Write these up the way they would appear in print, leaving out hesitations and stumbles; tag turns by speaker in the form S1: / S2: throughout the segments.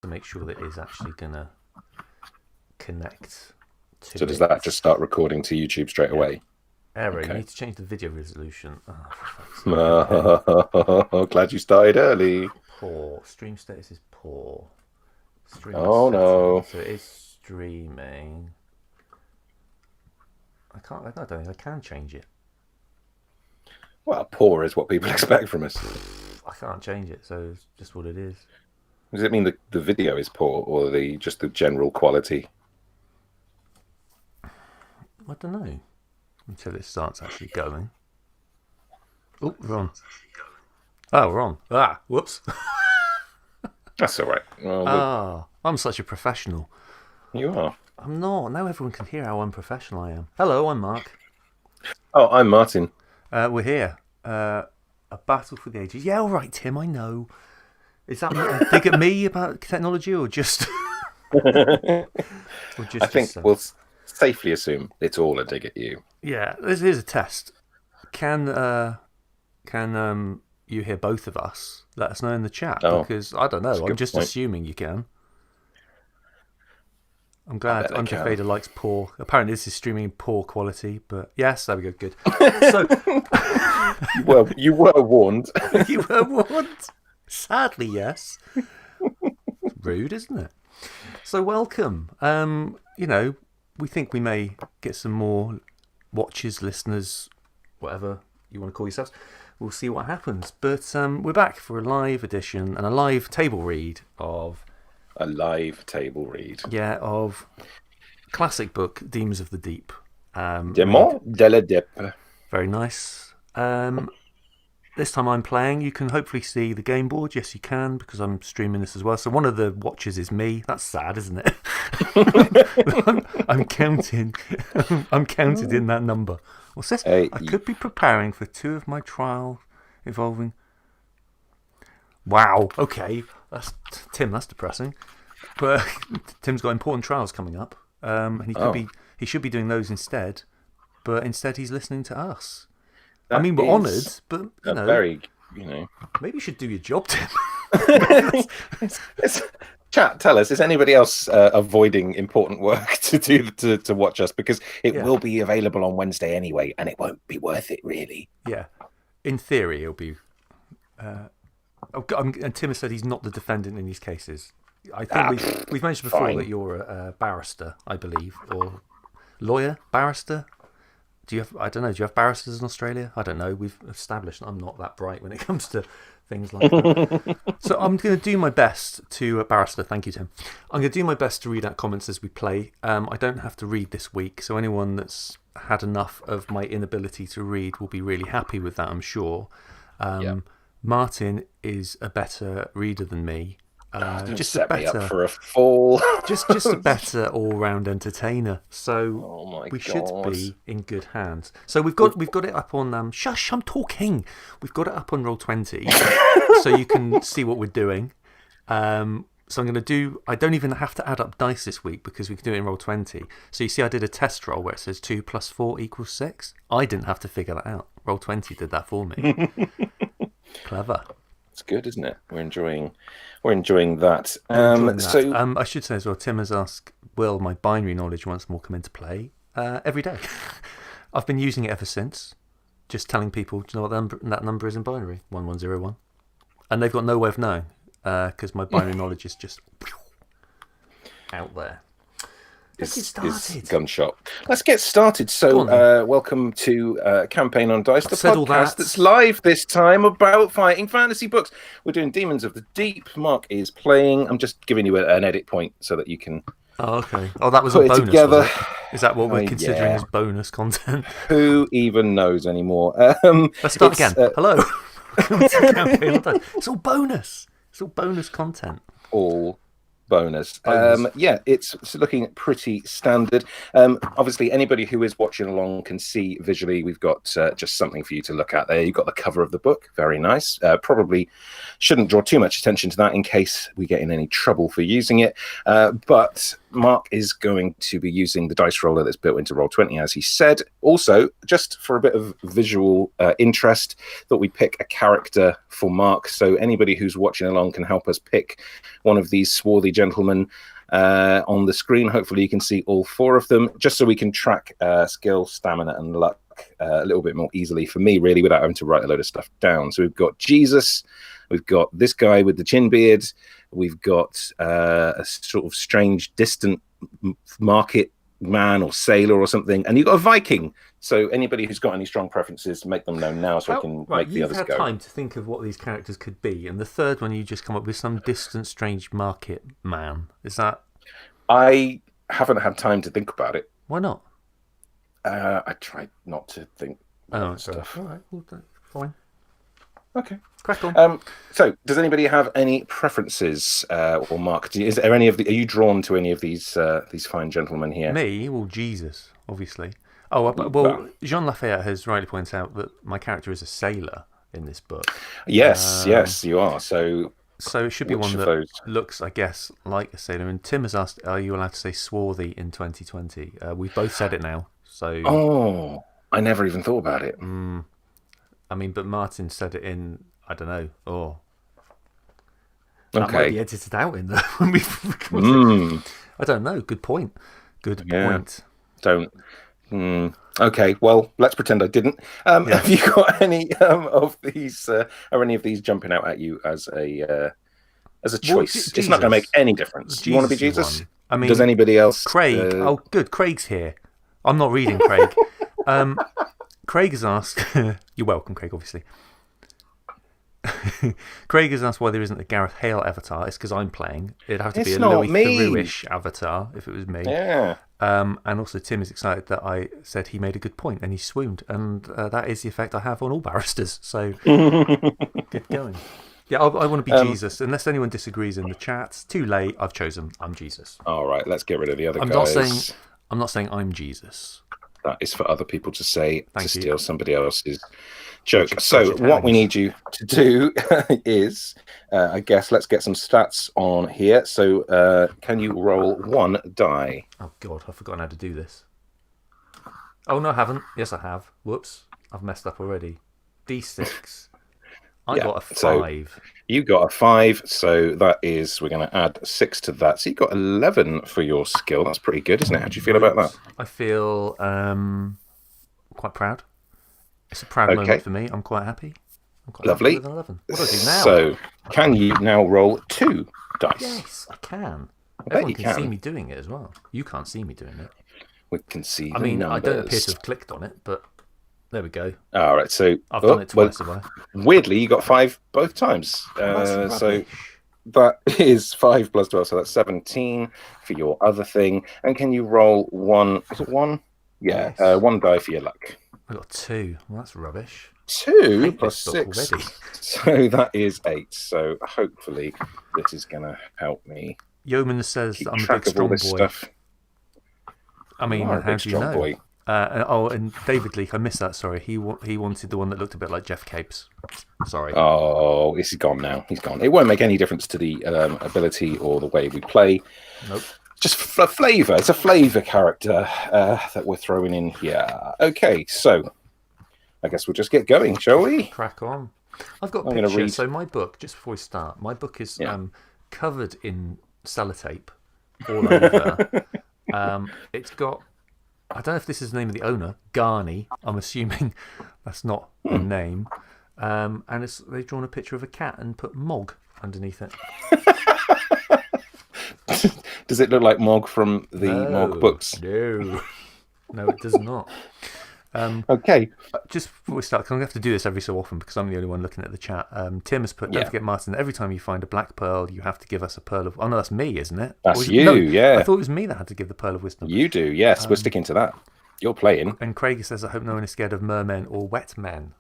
S1: to make sure that it is actually going to connect to
S2: So does that just start recording to YouTube straight away?
S1: Error, you need to change the video resolution.
S2: Oh, glad you started early.
S1: Poor. Stream status is poor. Stream
S2: no.
S1: So it is streaming. I don't think I can change it.
S2: Well, poor is what people expect from us.
S1: I can't change it, so it's just what it is.
S2: Does it mean the video is poor or just the general quality?
S1: I don't know. Until it starts actually going. Oh, we're on. Oh, we're on. Whoops.
S2: That's all right. Well,
S1: I'm such a professional.
S2: You are.
S1: I'm not. Now everyone can hear how unprofessional I am. Hello, I'm Mark.
S2: Oh, I'm Martin.
S1: We're here. A battle for the ages. Yeah, all right, Tim, I know. Is that a dig at me about technology or just...
S2: I think we'll safely assume it's all a dig at you.
S1: Yeah, here's a test. Can you hear both of us? Let us know in the chat, because I don't know. I'm just assuming you can. I'm glad Andre Fader likes poor. Apparently, this is streaming in poor quality, but yes, there we go. Good. So,
S2: well, you were warned.
S1: You were warned. Sadly, yes. Rude, isn't it? So, welcome. We think we may get some more watchers, listeners, whatever you want to call yourselves. We'll see what happens. But we're back for a live edition and a live table read of...
S2: A live table read.
S1: Yeah, of classic book, Demons of the Deep.
S2: Demons de la Deep.
S1: Very nice. This time I'm playing. You can hopefully see the game board. Yes, you can, because I'm streaming this as well. So one of the watchers is me. That's sad, isn't it? I'm counting. I'm counted in that number. What's this? I could be preparing for 2 of my trial involving... Wow. Okay. Tim, that's depressing. But Tim's got important trials coming up. And he should be doing those instead. But instead he's listening to us.
S2: That
S1: we're honoured, but
S2: maybe
S1: you should do your job, Tim.
S2: Chat, tell us, is anybody else avoiding important work to do to watch us? Because it will be available on Wednesday anyway, and it won't be worth it, really.
S1: Yeah. In theory, it'll be... and Tim has said he's not the defendant in these cases. I think we've mentioned before that you're a barrister, I believe, or lawyer, barrister. Do you have barristers in Australia? I don't know. We've established I'm not that bright when it comes to things like that. So I'm going to do my best to... barrister, thank you, Tim. I'm going to do my best to read out comments as we play. I don't have to read this week, so anyone that's had enough of my inability to read will be really happy with that, I'm sure. Martin is a better reader than me.
S2: Just set me up for a fall.
S1: just a better all-round entertainer. So we should be in good hands. So we've got it up on shush, I'm talking. We've got it up on Roll20, so you can see what we're doing. So I'm going to do... I don't even have to add up dice this week because we can do it in Roll20. So you see I did a test roll where it says 2 + 4 = 6. I didn't have to figure that out. Roll20 did that for me. Clever.
S2: It's good, isn't it? We're enjoying that.
S1: So I should say as well, Tim has asked, will my binary knowledge once more come into play? Every day. I've been using it ever since. Just telling people, do you know what that number is in binary? 1101. And they've got no way of knowing, because my binary knowledge is just out there. Let's get started.
S2: Gunshot. Let's get started. So, welcome to Campaign on Dice, the podcast that's live this time about fighting fantasy books. We're doing Demons of the Deep. Mark is playing. I'm just giving you an edit point so that you can...
S1: Oh, okay. Oh, that was a bonus, together. Was it? Is that what we're considering as bonus content?
S2: Who even knows anymore?
S1: Let's start again. Hello. Welcome to Campaign on Dice. It's all bonus. It's all bonus content.
S2: All bonus. It's looking pretty standard. Obviously, anybody who is watching along can see visually we've got just something for you to look at there. You've got the cover of the book. Very nice. Probably shouldn't draw too much attention to that in case we get in any trouble for using it. But Mark is going to be using the dice roller that's built into Roll20, as he said. Also, just for a bit of visual interest, thought we'd pick a character for Mark, so anybody who's watching along can help us pick one of these swarthy gentlemen on the screen. Hopefully you can see all 4 of them, just so we can track skill, stamina, and luck a little bit more easily for me, really, without having to write a load of stuff down. So we've got Jesus, we've got this guy with the chin beard, we've got a sort of strange, distant market man or sailor or something, and you've got a Viking. So anybody who's got any strong preferences, make them known now, so I can make the others go.
S1: You've had time to think of what these characters could be, and the third one you just come up with some distant, strange market man. Is that?
S2: I haven't had time to think about it.
S1: Why not?
S2: I tried not to think stuff.
S1: All right, well, fine.
S2: Okay.
S1: Crack on.
S2: So, does anybody have any preferences, or Mark? Are you drawn to any of these fine gentlemen here?
S1: Me? Well, Jesus, obviously. Oh, well, Jean Lafayette has rightly pointed out that my character is a sailor in this book.
S2: Yes, you are. So
S1: it should be one that looks, I guess, like a sailor. And Tim has asked, are you allowed to say swarthy in 2020? We've both said it now. So.
S2: Oh, I never even thought about it.
S1: I mean, but Martin said it in, I don't know,
S2: that
S1: might be edited out in there when we recorded. I don't know. Good point. Point.
S2: Don't. Okay, well, let's pretend I didn't. Have you got any of these? Are any of these jumping out at you as a choice? It's not going to make any difference. Do you want to be Jesus?
S1: I mean,
S2: does anybody else?
S1: Craig. Oh, good. Craig's here. I'm not reading Craig. Craig has asked. You're welcome, Craig. Obviously. Craig has asked why there isn't a Gareth Hale avatar. It's because I'm playing. It'd have to be a Louis Theroux-ish avatar if it was me.
S2: Yeah.
S1: And also Tim is excited that I said he made a good point and he swooned, and that is the effect I have on all barristers. So good going. Yeah, I want to be Jesus. Unless anyone disagrees in the chat, too late. I've chosen. I'm Jesus.
S2: All right, let's get rid of the other guys.
S1: I'm not saying I'm Jesus.
S2: That is for other people to say steal somebody else's joke. So what we need you to do is, I guess, let's get some stats on here. So can you roll 1 die?
S1: Oh, God, I've forgotten how to do this. Oh, no, I haven't. Yes, I have. Whoops. I've messed up already. D6. I got a 5.
S2: So you got a 5, so that is, we're going to add 6 to that. So you got 11 for your skill. That's pretty good, isn't it? How do you feel about that?
S1: I feel quite proud. It's a proud moment for me. I'm quite happy. I'm quite
S2: lovely.
S1: Happy with 11. What do I do now?
S2: So can you now roll 2 dice?
S1: Yes, I can. Everyone can see me doing it as well. You can't see me doing it.
S2: We can see
S1: I mean, I don't appear to have clicked on it, but there we go.
S2: All right, so
S1: I've done it twice, have I?
S2: Weirdly, you got 5 both times. So that is 5 plus 12, so that's 17 for your other thing. And can you roll 1? Is it 1? Yeah, yes. 1 die for your luck.
S1: I got 2. Well, that's rubbish.
S2: 2 plus 6. So that is 8. So hopefully this is going to help me.
S1: Yeoman says that I'm a big strong boy.
S2: Stuff.
S1: I mean, how do you know? Boy. And David Leake, I missed that, sorry. He wanted the one that looked a bit like Jeff Capes. Sorry.
S2: Oh, he's gone now. He's gone. It won't make any difference to the ability or the way we play.
S1: Nope.
S2: Just a flavour. It's a flavour character that we're throwing in here. Okay, so I guess we'll just get going, shall we?
S1: Crack on. I've got a picture. So my book, just before we start, my book is covered in sellotape all over. It's got, I don't know if this is the name of the owner, Garney. I'm assuming that's not the name. And they've drawn a picture of a cat and put Mog underneath it.
S2: Does it look like Mog from the Mog books?
S1: No, it does not.
S2: Okay.
S1: Just before we start, because I'm going to have to do this every so often because I'm the only one looking at the chat. Tim has put, don't forget, Martin, every time you find a black pearl, you have to give us a pearl of... Oh, no, that's me, isn't it?
S2: That's you, yeah.
S1: I thought it was me that had to give the pearl of wisdom.
S2: You do, yes. We're sticking to that. You're playing.
S1: And Craig says, I hope no one is scared of mermen or wet men.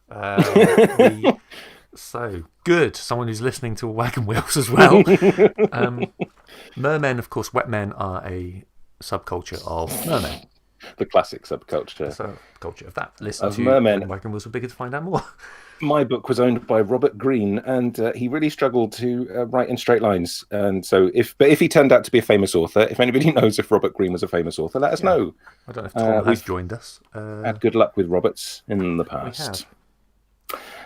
S1: So, good. Someone who's listening to Wagon Wheels as well. Mermen, of course, wet men are a subculture of mermen.
S2: The classic subculture.
S1: The subculture of that. Listen to
S2: mermen.
S1: Michael Wilson Bigger to find out more.
S2: My book was owned by Robert Greene, and he really struggled to write in straight lines. And so, if he turned out to be a famous author, if anybody knows if Robert Greene was a famous author, let us know.
S1: I don't know if Tom has joined us.
S2: Had good luck with Roberts in the past.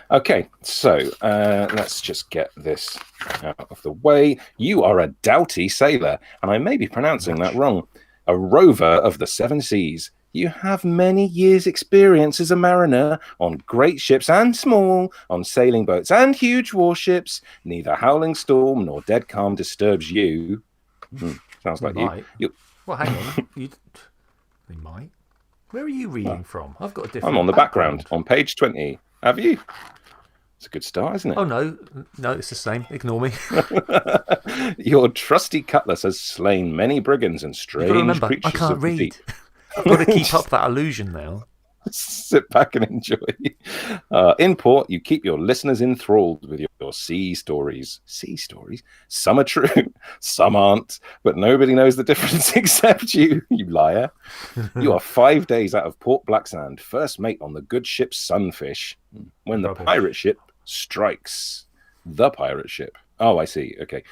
S2: Okay, so let's just get this out of the way. You are a doughty sailor, and I may be pronouncing that wrong. A rover of the seven seas. You have many years' experience as a mariner on great ships and small, on sailing boats and huge warships. Neither howling storm nor dead calm disturbs you. Sounds like you.
S1: Well, hang on. They might. Where are you reading from? I've got a different.
S2: I'm on the background on page 20. Have you? It's a good start, isn't it?
S1: Oh, no, it's the same. Ignore me.
S2: Your trusty cutlass has slain many brigands and strange creatures.
S1: I can't read. I've got to keep up that illusion now.
S2: Sit back and enjoy. In port, you keep your listeners enthralled with your sea stories. Sea stories? Some are true, some aren't, but nobody knows the difference except you, you liar. You are 5 days out of Port Blacksand, first mate on the good ship Sunfish, when the pirate ship strikes. The pirate ship. Oh, I see. Okay.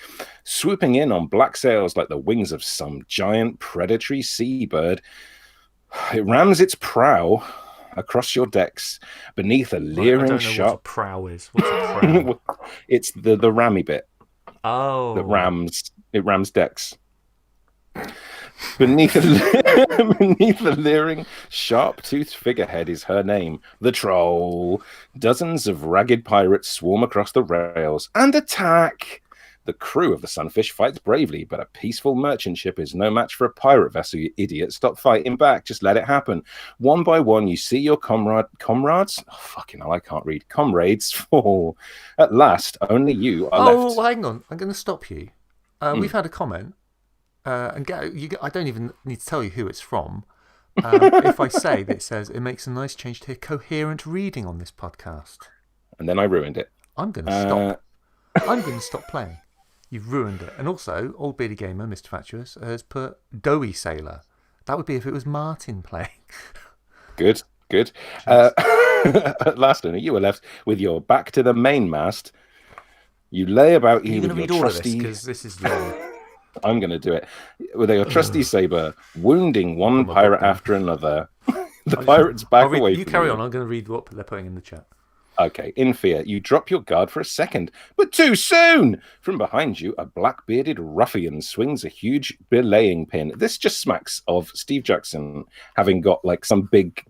S2: Swooping in on black sails like the wings of some giant predatory seabird, it rams its prow across your decks beneath a leering sharp.
S1: What a prow is. What's a prow?
S2: It's the rammy bit.
S1: Oh.
S2: It rams decks. Beneath a leering, sharp-toothed figurehead is her name, the Troll. Dozens of ragged pirates swarm across the rails and attack. The crew of the Sunfish fights bravely, but a peaceful merchant ship is no match for a pirate vessel, you idiot. Stop fighting back. Just let it happen. One by one, you see your comrades? Oh, fucking hell, I can't read. Comrades fall. At last, only you are left.
S1: Oh, hang on. I'm going to stop you. We've had a comment. I don't even need to tell you who it's from. If I say that it says, it makes a nice change to hear coherent reading on this podcast.
S2: And then I ruined it.
S1: I'm going to stop. I'm going to stop playing. You've ruined it. And also, Old Beardy Gamer, Mr. Fatuous, has put Doughy Sailor. That would be if it was Martin playing.
S2: Good. At last, only you were left with your back to the mainmast. You lay about you with your trusty... Are you going to read all of this?
S1: Because this is long.
S2: I'm going to do it. With your trusty saber, wounding one pirate after another. The pirate's back away from you.
S1: You carry on. I'm going to read what they're putting in the chat.
S2: Okay, in fear, you drop your guard for a second, but too soon! From behind you, a black-bearded ruffian swings a huge belaying pin. This just smacks of Steve Jackson having got like some big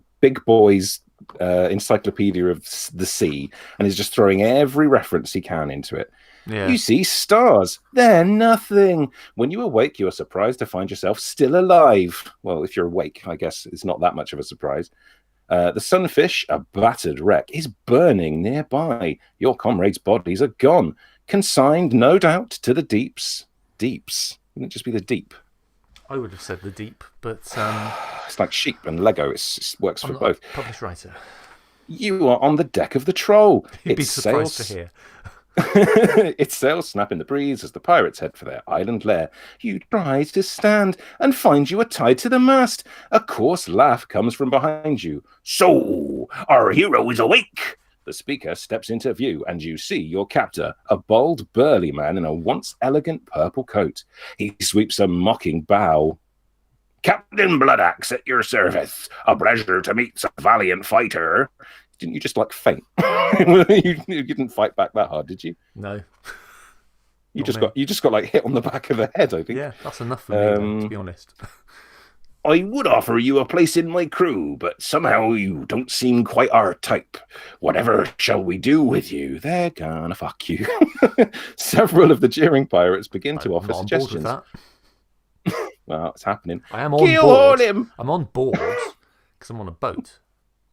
S2: boys encyclopedia of the sea, and is just throwing every reference he can into it.
S1: Yeah.
S2: You see stars. They're nothing. When you awake, you are surprised to find yourself still alive. Well, if you're awake, I guess it's not that much of a surprise. The Sunfish, a battered wreck, is burning nearby. Your comrades' bodies are gone, consigned, no doubt, to the deeps. Deeps. Wouldn't it just be the deep?
S1: I would have said the deep, but...
S2: It's like sheep and Lego. It works for both.
S1: I'm a published writer.
S2: You are on the deck of the Troll.
S1: You'd be surprised to hear.
S2: Its sails snap in the breeze as the pirates head for their island lair. You try to stand and find you are tied to the mast. A coarse laugh comes from behind you. So, our hero is awake! The speaker steps into view, and you see your captor, a bald, burly man in a once elegant purple coat. He sweeps a mocking bow. Captain Bloodaxe at your service. A pleasure to meet some valiant fighter. Didn't you just like faint? you didn't fight back that hard, did you?
S1: No.
S2: You just got like hit on the back of the head, I think.
S1: Yeah, that's enough for me, to be honest.
S2: I would offer you a place in my crew, but somehow you don't seem quite our type. Whatever shall we do with you? They're gonna fuck you. Several of the jeering pirates begin to offer suggestions.
S1: I'm on board with that.
S2: Well, it's happening.
S1: I am on board. Him. I'm on board because I'm on a boat.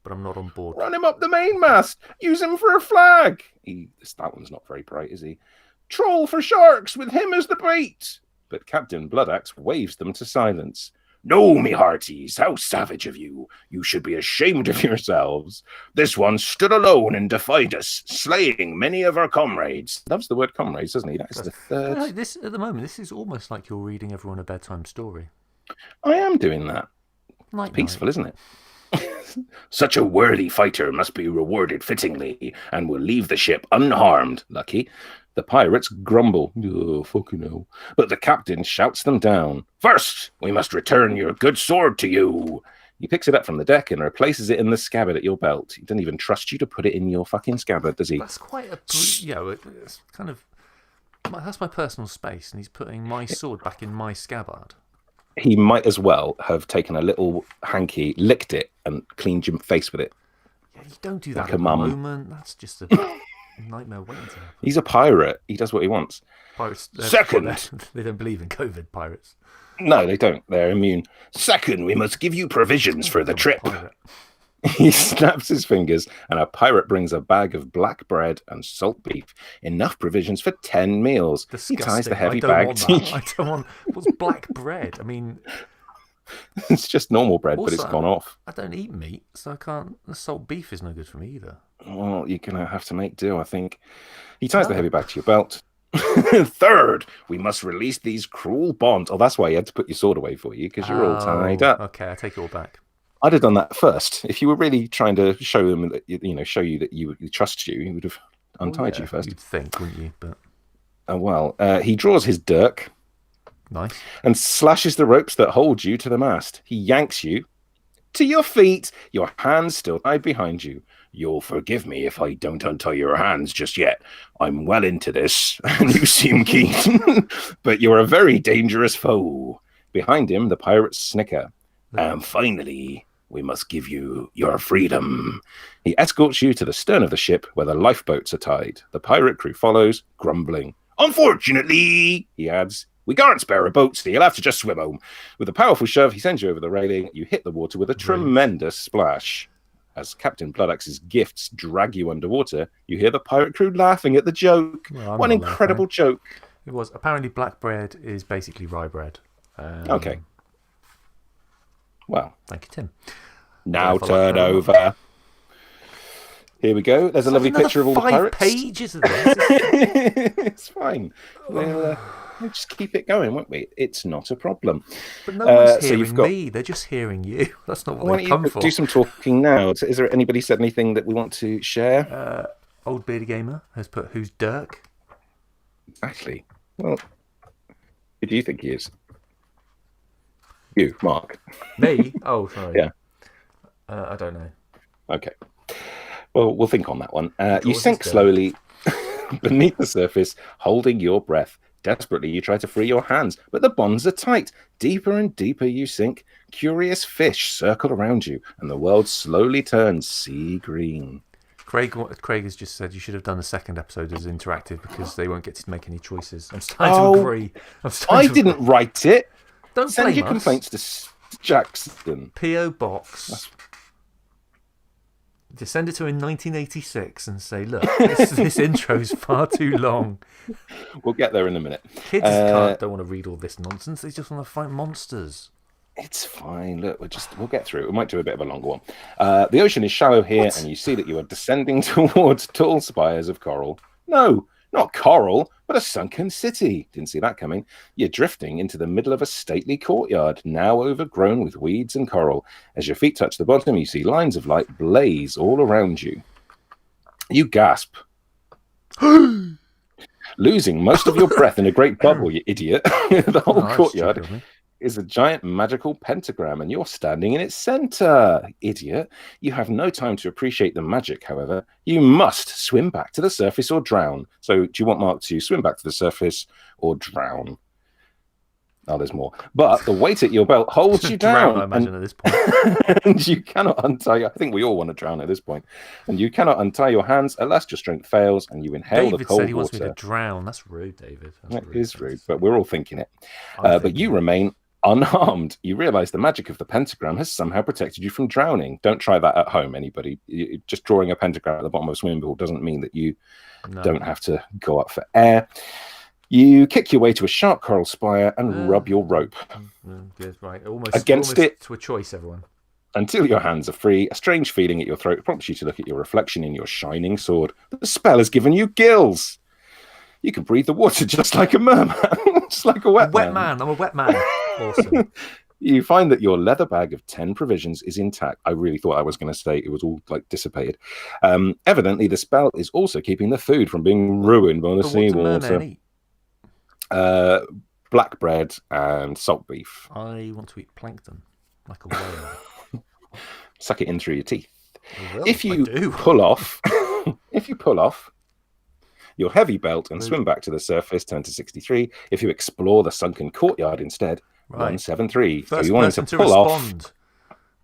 S1: But I'm not on board.
S2: Run him up the mainmast. Use him for a flag. That one's not very bright, is he? Troll for sharks with him as the bait. But Captain Bloodaxe waves them to silence. No, me hearties, how savage of you. You should be ashamed of yourselves. This one stood alone and defied us, slaying many of our comrades. Loves the word comrades, doesn't he? That's the third.
S1: At the moment, this is almost like you're reading everyone a bedtime story.
S2: I am doing that.
S1: Night,
S2: peaceful, isn't it? Such a worthy fighter must be rewarded fittingly and will leave the ship unharmed. Lucky. The pirates grumble. Oh, fucking hell. But the captain shouts them down. First, we must return your good sword to you. He picks it up from the deck and replaces it in the scabbard at your belt. He doesn't even trust you to put it in your fucking scabbard, does he?
S1: That's quite a... it's kind of... That's my personal space, and he's putting my sword back in my scabbard.
S2: He might as well have taken a little hanky, licked it, and cleaned your face with it.
S1: Yeah, you don't do that like at the moment. That's just a nightmare waiting to happen.
S2: He's a pirate. He does what he wants.
S1: Pirates.
S2: Second.
S1: They don't believe in COVID, pirates.
S2: No, they don't. They're immune. Second, we must give you provisions for the trip. He snaps his fingers, and a pirate brings a bag of black bread and salt beef. Enough provisions for 10 meals.
S1: Disgusting.
S2: He ties the heavy bag to you.
S1: I don't want... What's black bread? I mean...
S2: It's just normal bread,
S1: also,
S2: but it's gone off.
S1: I don't eat meat, so I can't... The salt beef is no good for me either.
S2: Well, you're going to have to make do, I think. He ties the heavy bag to your belt. Third, we must release these cruel bonds. Oh, that's why he had to put your sword away for you, because you're all tied up.
S1: Okay, I take it all back.
S2: I'd have done that first. If you were really trying to show him that, show you that you trust you, he would have untied you first.
S1: You'd think, wouldn't you? But
S2: he draws his dirk.
S1: Nice.
S2: And slashes the ropes that hold you to the mast. He yanks you to your feet, your hands still tied behind you. You'll forgive me if I don't untie your hands just yet. I'm well into this, and you seem keen. But you're a very dangerous foe. Behind him, the pirates snicker. And finally, we must give you your freedom. He escorts you to the stern of the ship where the lifeboats are tied. The pirate crew follows, grumbling. Unfortunately, he adds, we can't spare a boat, so you'll have to just swim home. With a powerful shove, he sends you over the railing. You hit the water with a tremendous splash. As Captain Bloodaxe's gifts drag you underwater, you hear the pirate crew laughing at the joke.
S1: Well,
S2: what an incredible joke.
S1: It was. Apparently, black bread is basically rye bread.
S2: Okay. Well.
S1: Thank you, Tim.
S2: Now turn over. Here we go. There's a lovely picture of all the pirates.
S1: 5 pages of this.
S2: It's fine. We'll just keep it going, won't we? It's not a problem.
S1: But no one's hearing me. They're just hearing you. That's not what they've come for.
S2: Do some talking now. Is there anybody said anything that we want to share?
S1: Old Beardy Gamer has put, who's Dirk?
S2: Exactly. Well, who do you think he is? You, Mark.
S1: Me? Oh, sorry.
S2: Yeah.
S1: I don't know.
S2: Okay. Well, we'll think on that one. You sink slowly beneath the surface, holding your breath. Desperately, you try to free your hands, but the bonds are tight. Deeper and deeper you sink. Curious fish circle around you, and the world slowly turns sea green.
S1: Craig has just said you should have done the second episode as interactive because they won't get to make any choices. I'm starting to agree.
S2: I didn't write it.
S1: Don't
S2: send your
S1: us.
S2: complaints to Jackson.
S1: P.O. Box. Just send it to him in 1986 and say, look, this intro's far too long.
S2: We'll get there in a minute.
S1: Kids don't want to read all this nonsense. They just want to fight monsters.
S2: It's fine. Look, we'll get through it. We might do a bit of a longer one. The ocean is shallow here, and you see that you are descending towards tall spires of coral. No, not coral, but a sunken city. Didn't see that coming. You're drifting into the middle of a stately courtyard, now overgrown with weeds and coral. As your feet touch the bottom, you see lines of light blaze all around you. You gasp. Losing most of your breath in a great bubble, you idiot. The whole courtyard is a giant magical pentagram, and you're standing in its center. Idiot. You have no time to appreciate the magic, however. You must swim back to the surface or drown. So do you want Mark to swim back to the surface or drown? Oh, there's more. But the weight at your belt holds you down.
S1: Drown, I imagine, at this point.
S2: And you cannot untie... I think we all want to drown at this point. And you cannot untie your hands unless your strength fails and you inhale the cold water.
S1: David said he wants me to drown. That's rude, David.
S2: That is rude, but we're all thinking it. But you remain unharmed. You realize the magic of the pentagram has somehow protected you from drowning. Don't try that at home, anybody. Just drawing a pentagram at the bottom of a swimming pool doesn't mean that you don't have to go up for air. You kick your way to a sharp coral spire and rub your rope.
S1: Good, right. Almost
S2: it
S1: to a choice, everyone.
S2: Until your hands are free, a strange feeling at your throat prompts you to look at your reflection in your shining sword. The spell has given you gills. You can breathe the water just like a merman. Just like a wet man.
S1: I'm a wet man. Awesome.
S2: You find that your leather bag of 10 provisions is intact. I really thought I was going to say it was all like dissipated. Evidently, the spell is also keeping the food from being ruined by the seawater. Black bread and salt beef.
S1: I want to eat plankton like a whale.
S2: Suck it in through your teeth.
S1: If you
S2: pull off, your heavy belt and swim back to the surface, turn to 63. If you explore the sunken courtyard instead, 173.
S1: So you wanted to pull off.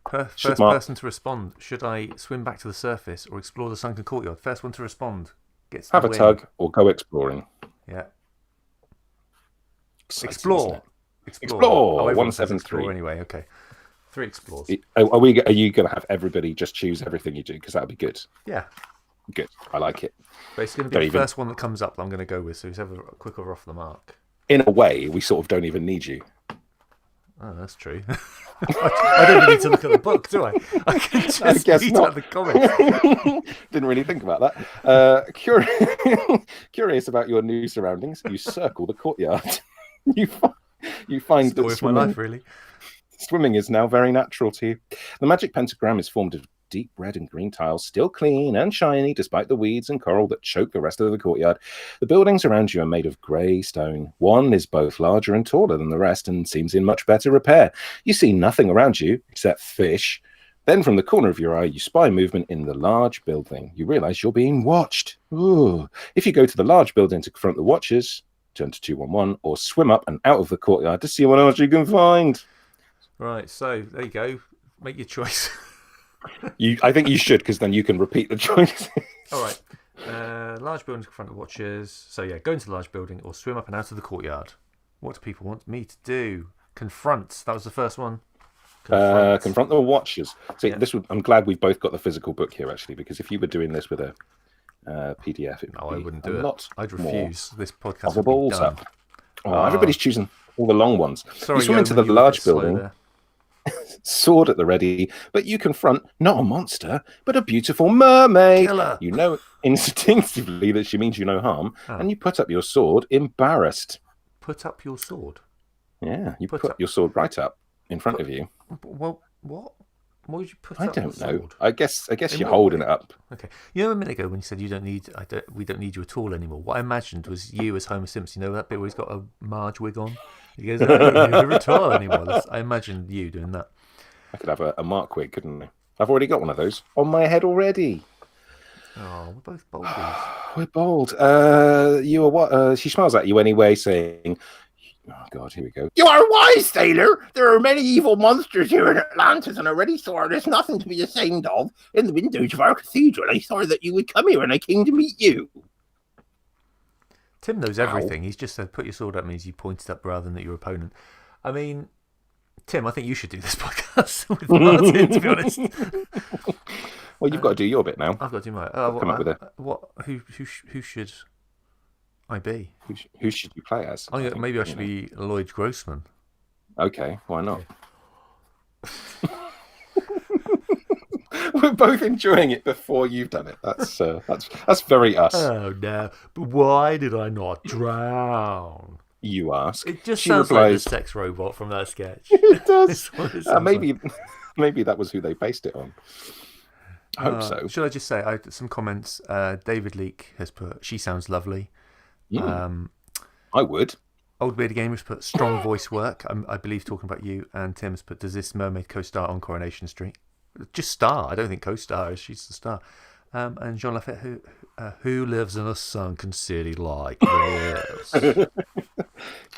S1: First person to respond. Should I swim back to the surface or explore the sunken courtyard? First one to respond gets the
S2: win. Have a tug or go exploring.
S1: Yeah.
S2: Exciting,
S1: explore.
S2: Oh, 173.
S1: Anyway, okay. 3 explores.
S2: Are you going to have everybody just choose everything you do? Because that would be good.
S1: Yeah.
S2: Good. I like it.
S1: But it's going to be the first one that comes up that I'm going to go with, so who's ever quicker off the mark.
S2: In a way, we sort of don't even need you.
S1: Oh, that's true. I don't need to look at the book, do I? I can just read out the comments.
S2: Didn't really think about that. Curious about your new surroundings, you circle the courtyard. You find
S1: story
S2: that
S1: of my life, really.
S2: Swimming is now very natural to you. The magic pentagram is formed of deep red and green tiles, still clean and shiny despite the weeds and coral that choke the rest of the courtyard. The buildings around you are made of grey stone. One is both larger and taller than the rest and seems in much better repair. You see nothing around you except fish. Then from the corner of your eye, you spy movement in the large building. You realise you're being watched. Ooh. If you go to the large building to confront the watchers, turn to 211 or swim up and out of the courtyard to see what else you can find.
S1: Right, so there you go. Make your choice.
S2: I think you should, because then you can repeat the choice.
S1: All right. Large building to confront the watchers. So yeah, go into the large building or swim up and out of the courtyard. What do people want me to do? Confront. That was the first one.
S2: Confront the watchers. See, yeah. I'm glad we've both got the physical book here, actually, because if you were doing this with a PDF,
S1: I wouldn't do it. I'd refuse. This podcast
S2: would be done. Everybody's choosing all the long ones.
S1: Sorry,
S2: you swim into the large building. Sword at the ready, but you confront not a monster, but a beautiful mermaid.
S1: Killer.
S2: You know instinctively that she means you no harm, and you put up your sword, embarrassed.
S1: Put up your sword?
S2: Yeah, you put your sword right up in front of you.
S1: Well, what? Why would you put
S2: I
S1: up
S2: don't
S1: the
S2: know.
S1: sword?
S2: I guess you're holding it up.
S1: Okay. You know a minute ago when you said we don't need you at all anymore. What I imagined was you as Homer Simpson. You know that bit where he's got a Marge wig on? He goes, I don't need you at all anymore. I imagined you doing that.
S2: I could have a Mark wig, couldn't I? I've already got one of those on my head already.
S1: Oh, we're both boldies.
S2: We're bold. You are what? She smiles at you anyway, saying, oh, God, here we go. You are wise, sailor. There are many evil monsters here in Atlantis, and I already saw there's nothing to be ashamed of. In the windows of our cathedral, I saw that you would come here, and I came to meet you.
S1: Tim knows everything. He's just said, put your sword up means you pointed up rather than at your opponent. I mean, Tim, I think you should do this podcast with Martin, to be honest.
S2: Well, you've got to do your bit now.
S1: I've got to do my... Who should I be?
S2: Who should you play as?
S1: Maybe I should be Lloyd Grossman.
S2: Okay, why not? We're both enjoying it before you've done it. That's very us.
S1: Oh no! But why did I not drown?
S2: You ask.
S1: It just sounds like the sex robot from that sketch.
S2: It does. Maybe that was who they based it on. I hope so.
S1: Should I just say some comments? David Leake has put, "She sounds lovely."
S2: I would.
S1: Old Bearded Gamer has put strong voice work. I believe talking about you, and Tim's put, does this mermaid co-star on Coronation Street? Just star. I don't think co-star is. She's the star. And Jean Lafitte, who lives in a sunken city like this?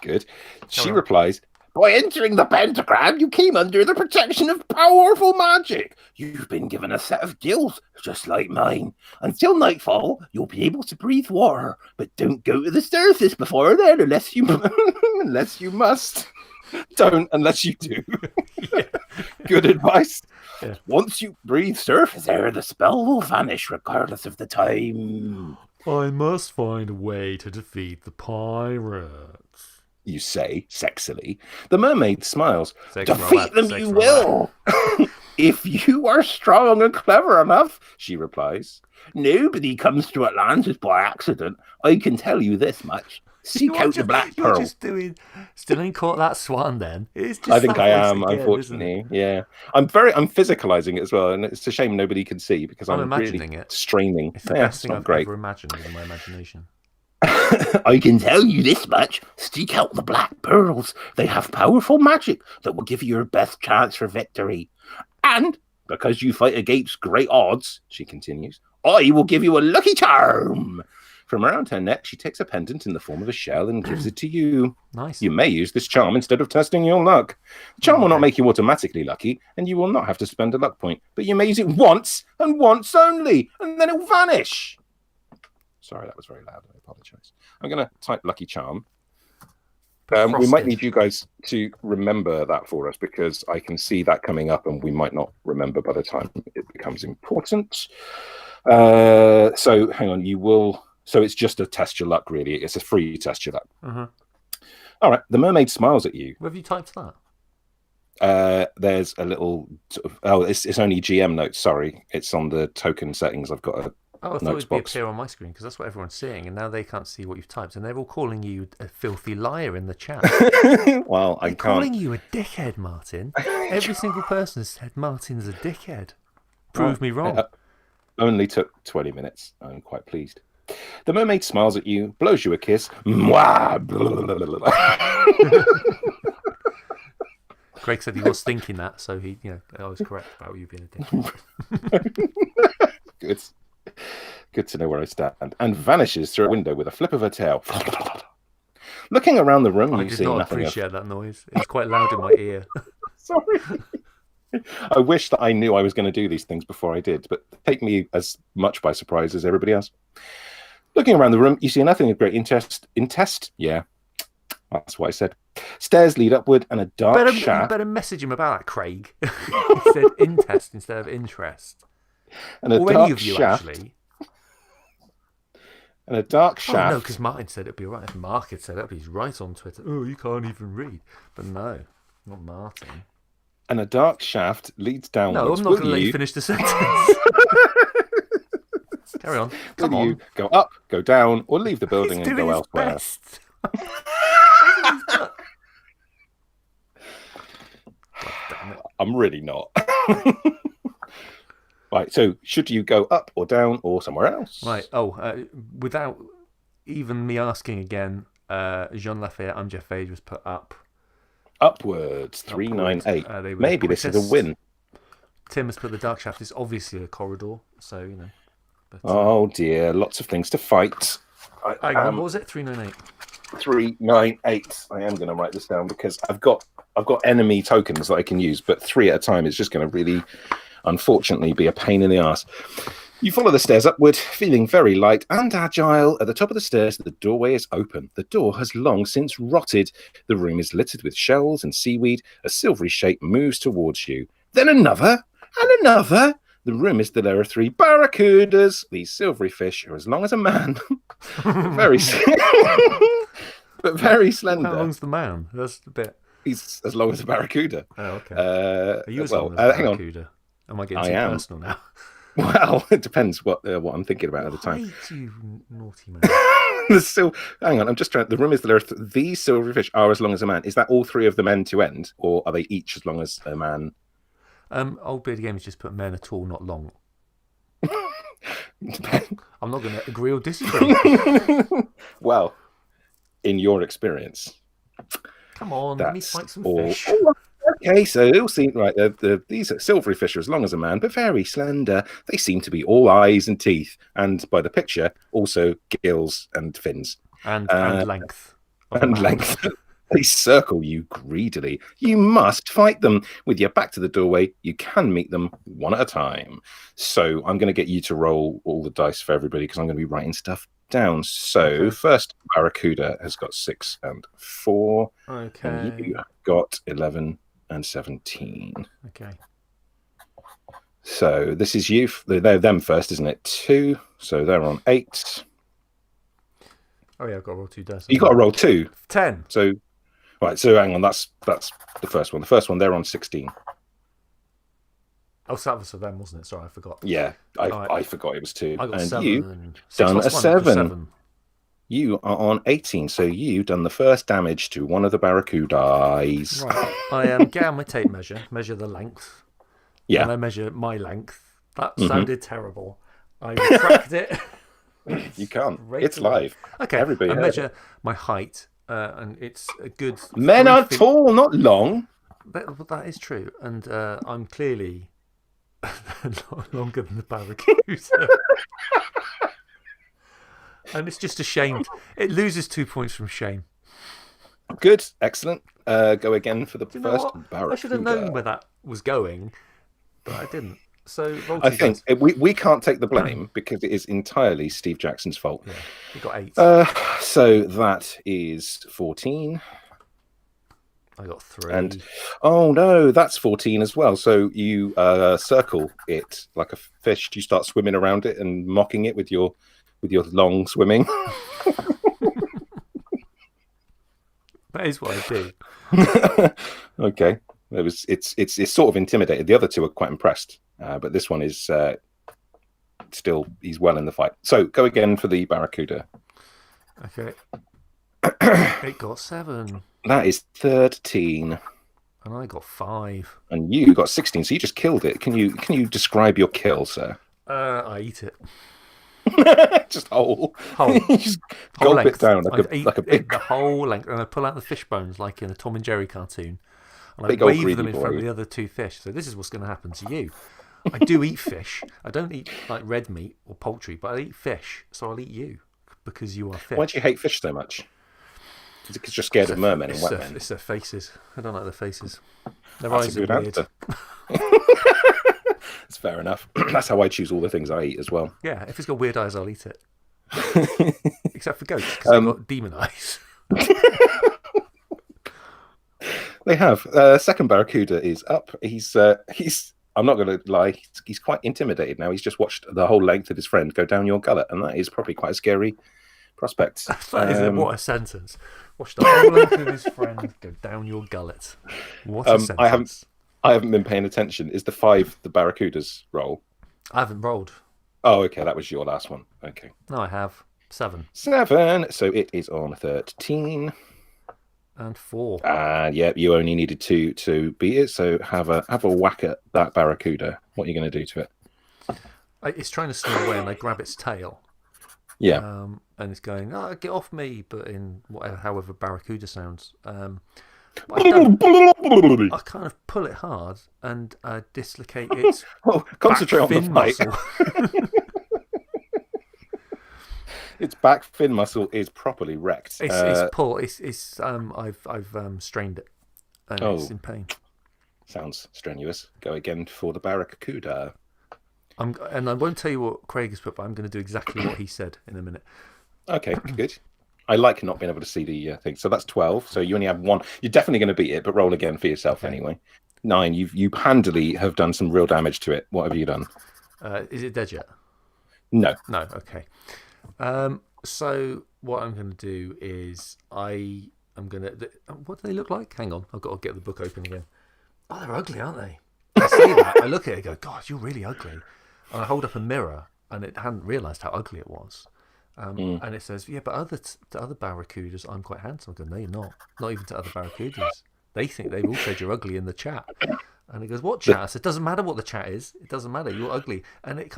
S2: Good. She replies, by entering the pentagram, you came under the protection of powerful magic. You've been given a set of gills, just like mine. Until nightfall, you'll be able to breathe water, but don't go to the surface before then unless you must. Don't unless you do.
S1: Yeah.
S2: Good advice.
S1: Yeah.
S2: Once you breathe surface air, the spell will vanish regardless of the time.
S1: I must find a way to defeat the pirates,
S2: you say, sexily. The mermaid smiles. Defeat them you will. If you are strong and clever enough, she replies. Nobody comes to Atlantis by accident. I can tell you this much. Seek out the black pearl.
S1: You're just doing. Still ain't caught that swan. Then it's just.
S2: I think I am.
S1: Again,
S2: unfortunately, yeah. I'm physicalizing it as well, and it's a shame nobody can see because I'm
S1: imagining
S2: really
S1: it.
S2: straining.
S1: It's the best thing I've ever imagined in my imagination.
S2: I can tell you this much. Seek out the black pearls. They have powerful magic that will give you your best chance for victory. And because you fight against great odds, she continues, I will give you a lucky charm. From around her neck, she takes a pendant in the form of a shell and gives it to you.
S1: Nice.
S2: You may use this charm instead of testing your luck. The charm will not make you automatically lucky, and you will not have to spend a luck point, but you may use it once and once only, and then it will vanish. Sorry, that was very loud. I apologize. I'm going to type lucky charm. We might need you guys to remember that for us because I can see that coming up and we might not remember by the time it becomes important. So hang on, you will... So it's just a test your luck, really. It's a free test your luck.
S1: Uh-huh.
S2: All right, the mermaid smiles at you.
S1: Where have you typed that?
S2: There's a little... it's only GM notes, sorry. It's on the token settings. I've got a
S1: I thought it would appear on my screen because that's what everyone's seeing, and now they can't see what you've typed, and they're all calling you a filthy liar in the chat.
S2: Well, I
S1: can't.
S2: Calling
S1: you a dickhead, Martin. Every single person has said Martin's a dickhead. Prove me wrong.
S2: Only took 20 minutes. I'm quite pleased. The mermaid smiles at you, blows you a kiss. Mwah!
S1: Greg said he was thinking that, so I was correct about you being a dickhead.
S2: Good. Good to know where I stand. And vanishes through a window with a flip of her tail. Looking around the room, you see nothing. I did not
S1: appreciate that noise. It was quite loud in my ear.
S2: Sorry. I wish that I knew I was going to do these things before I did, but take me as much by surprise as everybody else. Looking around the room, you see nothing of great interest. Yeah, that's what I said. Stairs lead upward and a dark shaft.
S1: You better message him about that, Craig. He said intest instead of interest.
S2: And a dark shaft. Actually. And a dark shaft.
S1: Oh, no, because Martin said it'd be right. If Mark had said it, he's right on Twitter. Oh, you can't even read. But no, not Martin.
S2: And a dark shaft leads downwards.
S1: No, I'm not going to let you finish the sentence. Carry on. Come on.
S2: You go up, go down, or leave the building and go elsewhere.
S1: Best.
S2: I'm really not. Right, so should you go up or down or somewhere else?
S1: Right. Without even me asking again, Jean Lafayette, I'm Jeff Age was put up.
S2: Upwards, 398. Maybe this is a win.
S1: Tim has put the dark shaft. It's obviously a corridor, so But,
S2: oh dear, lots of things to fight.
S1: What was it? 398.
S2: 398. I am going to write this down because I've got enemy tokens that I can use, but 3 at a time is just going to really, unfortunately, be a pain in the ass. You follow the stairs upward, feeling very light and agile. At the top of the stairs, the doorway is open. The door has long since rotted. The room is littered with shells and seaweed. A silvery shape moves towards you. Then another and another. The room is the lair of 3 barracudas. These silvery fish are as long as a man, but very slender.
S1: How long's the man? That's the bit.
S2: He's as long as a barracuda.
S1: Oh, okay. Are you as long as a barracuda? Am I getting too personal now?
S2: Well, it depends what I'm thinking about at the time.
S1: You naughty man.
S2: Hang on, I'm just trying. The room is the lair of these silvery fish are as long as a man. Is that all 3 of them end to end, or are they each as long as a man?
S1: Old Beard Games just put men at all, not long. I'm not going to agree or disagree.
S2: Well, in your experience,
S1: come on, let me fight some fish.
S2: Okay, so it all seems right. These are silvery fish are as long as a man, but very slender. They seem to be all eyes and teeth, and by the picture, also gills and fins.
S1: And length.
S2: And length. They circle you greedily. You must fight them. With your back to the doorway, you can meet them one at a time. So I'm going to get you to roll all the dice for everybody because I'm going to be writing stuff down. So first, Barracuda has got 6 and 4.
S1: Okay.
S2: And you have got 11 and 17.
S1: Okay.
S2: So this is you. They're them first, isn't it? 2. So they're on 8.
S1: Oh yeah, I've got to roll 2 dice.
S2: You got to roll 2.
S1: 10.
S2: So, right. So hang on. That's the first one. The first one they're on 16.
S1: Oh, so that was for them, wasn't it? Sorry, I forgot.
S2: Yeah, I forgot it was 2.
S1: I got
S2: and
S1: 7.
S2: You done a 7. You are on 18, so you've done the first damage to one of the barracudas.
S1: Right. I get out my tape measure the length.
S2: Yeah.
S1: And I measure my length. That sounded terrible. I retract it.
S2: You can't. It's live.
S1: Okay.
S2: Everybody
S1: I measure my height, and it's a good.
S2: Men are tall, not long.
S1: That is true, and I'm clearly longer than the barracuda. And it's just a shame. It loses 2 points from shame.
S2: Good, excellent. Go again for the first barracuda.
S1: I should have known where that was going, but I didn't. So
S2: I think we can't take the blame because it is entirely Steve Jackson's fault.
S1: Yeah, he got 8.
S2: So that is 14.
S1: I got 3.
S2: And oh no, that's 14 as well. So you circle it like a fish. You start swimming around it and mocking it with your long swimming.
S1: That is what I do.
S2: Okay. It's sort of intimidated. The other two are quite impressed, but this one is still, he's well in the fight. So go again for the barracuda.
S1: Okay. It got 7.
S2: That is 13.
S1: And I got 5.
S2: And you got 16. So you just killed it. Can you describe your kill, sir?
S1: I eat it.
S2: Just whole.
S1: You
S2: just gulp
S1: length.
S2: it down like a big.
S1: The whole length, and I pull out the fish bones like in a Tom and Jerry cartoon, and
S2: big
S1: I wave them in front of the other 2 fish. So this is what's going to happen to you. I do eat fish. I don't eat like red meat or poultry, but I eat fish. So I'll eat you because you are fish.
S2: Why do you hate fish so much? Is it because you're scared of mermen and wet men?
S1: It's their faces. I don't like their faces. Their
S2: That's
S1: eyes
S2: a good
S1: are weird.
S2: answer. It's fair enough. That's how I choose all the things I eat as well.
S1: Yeah, if it's got weird eyes, I'll eat it. Except for goats, because they've got demon eyes.
S2: They have. Second barracuda is up. He's. I'm not going to lie. He's quite intimidated now. He's just watched the whole length of his friend go down your gullet, and that is probably quite a scary prospect.
S1: What a sentence! Watch the whole length of his friend go down your gullet. What a sentence!
S2: I haven't been paying attention. Is the 5 the barracuda's roll?
S1: I haven't rolled.
S2: Oh, okay. That was your last one. Okay.
S1: No, I have 7.
S2: 7. So it is on 13.
S1: And 4.
S2: Yeah, you only needed 2 to beat it. So have a whack at that barracuda. What are you going to do to it?
S1: It's trying to swim away, and I grab its tail.
S2: Yeah.
S1: And it's going, get off me, but in however barracuda sounds. I kind of pull it hard and dislocate its
S2: concentrate on the fight.
S1: Muscle.
S2: Its back fin muscle is properly wrecked.
S1: It's pull. I've strained it, and it's in pain.
S2: Sounds strenuous. Go again for the barracuda.
S1: And I won't tell you what Craig has put, but I'm going to do exactly what he said in a minute.
S2: Okay, good. I like not being able to see the thing. So that's 12. So you only have 1. You're definitely going to beat it, but roll again for yourself anyway. 9. You handily have done some real damage to it. What have you done?
S1: Is it dead yet?
S2: No.
S1: No. Okay. So what I'm going to do is I'm going to. What do they look like? Hang on, I've got to get the book open again. Oh, they're ugly, aren't they? I see that. I look at it and go, God, you're really ugly. And I hold up a mirror, and it hadn't realised how ugly it was. And it says, yeah, but to other barracudas, I'm quite handsome. I go, no, you're not. Not even to other barracudas. They think they've all said you're ugly in the chat. And he goes, what chat? I said, it doesn't matter what the chat is. It doesn't matter. You're ugly. And it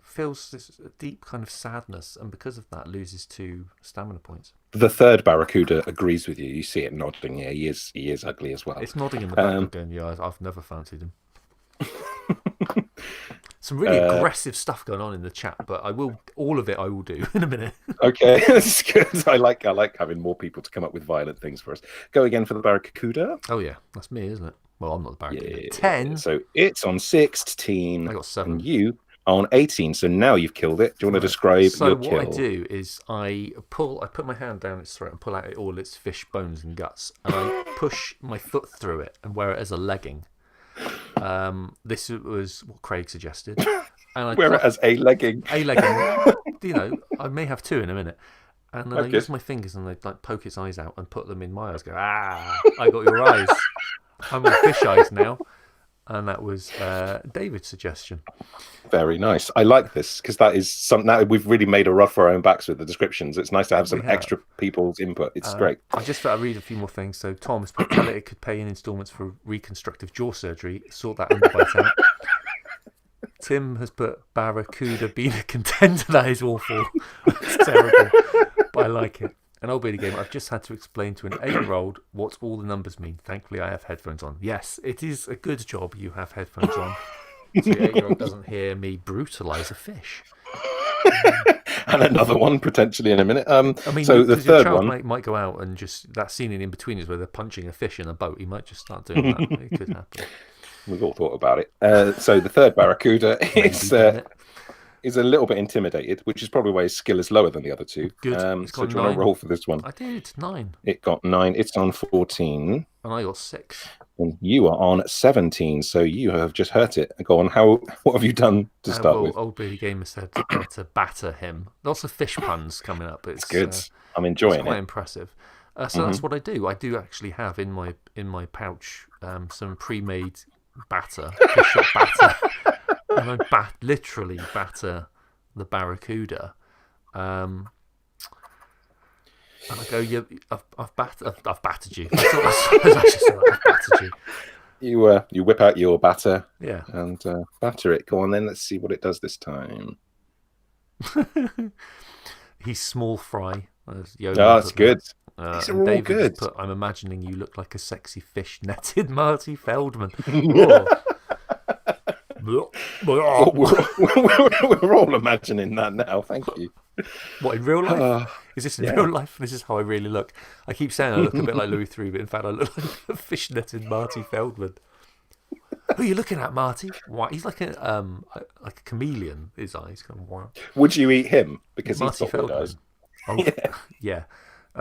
S1: feels this deep kind of sadness. And because of that, loses 2 stamina points.
S2: The third barracuda agrees with you. You see it nodding. Yeah, he is ugly as well.
S1: It's nodding in the back again. Yeah, I've never fancied him. Some really aggressive stuff going on in the chat, but all of it I will do in a minute. Okay,
S2: that's good. I like having more people to come up with violent things for us. Go again for the barracuda.
S1: Oh yeah, that's me, isn't it? Well, I'm not the barracuda.
S2: Yeah.
S1: 10.
S2: So it's on 16.
S1: I got 7.
S2: And you are on 18. So now you've killed it. Do you want to describe your kill?
S1: So what I do is I put my hand down its throat and pull out all its fish bones and guts, and I push my foot through it and wear it as a legging. This was what Craig suggested. And I
S2: wear it as a legging.
S1: A legging. You know, I may have 2 in a minute. And then I use my fingers and they like poke its eyes out and put them in my eyes. Go, I got your eyes. I'm on fish eyes now. And that was David's suggestion.
S2: Very nice. I like this because that is something that we've really made a rough for our own backs with the descriptions. It's nice to have some extra people's input. It's great.
S1: I just thought I'd read a few more things. So Tom, tell it could pay in installments for reconstructive jaw surgery. Sort that underbite out. Tim has put Barracuda being a contender. That is awful. It's terrible. But I like it. An old bearded gamer, I've just had to explain to an 8-year-old what all the numbers mean. Thankfully, I have headphones on. Yes, it is a good job you have headphones on. So the 8-year-old doesn't hear me brutalise a fish.
S2: And another one potentially in a minute.
S1: I mean,
S2: so the third one
S1: might go out and just that scene in between is where they're punching a fish in a boat. He might just start doing that. It could happen.
S2: We've all thought about it. So the third Barracuda is a little bit intimidated, which is probably why his skill is lower than the other two.
S1: Good.
S2: So do you want to roll for this one?
S1: I did 9.
S2: It got 9. It's on 14.
S1: And I got 6.
S2: And you are on 17, so you have just hurt it. Go on. What have you done to start with?
S1: Old Beardy Gamer said to batter him. Lots of fish puns coming up. It's
S2: good. I'm enjoying
S1: it. It's quite impressive. So that's what I do. I do actually have in my pouch some pre-made batter, fish shop batter. And I literally batter the Barracuda. And I go, yeah, I've battered you. I've battered you.
S2: You whip out your batter,
S1: and
S2: batter it. Go on then. Let's see what it does this time.
S1: He's small fry.
S2: That's good. These are all good.
S1: I'm imagining you look like a sexy fish netted Marty Feldman.
S2: We're all imagining that now. Thank you.
S1: What, in real life? Is this in real life? This is how I really look. I keep saying I look a bit like Louis III, but in fact I look like a fish-netted Marty Feldman. Who are you looking at, Marty? Why? He's like a chameleon. His eyes kind of wild.
S2: Would you eat him because
S1: Marty
S2: he's got good eyes?
S1: Oh, yeah.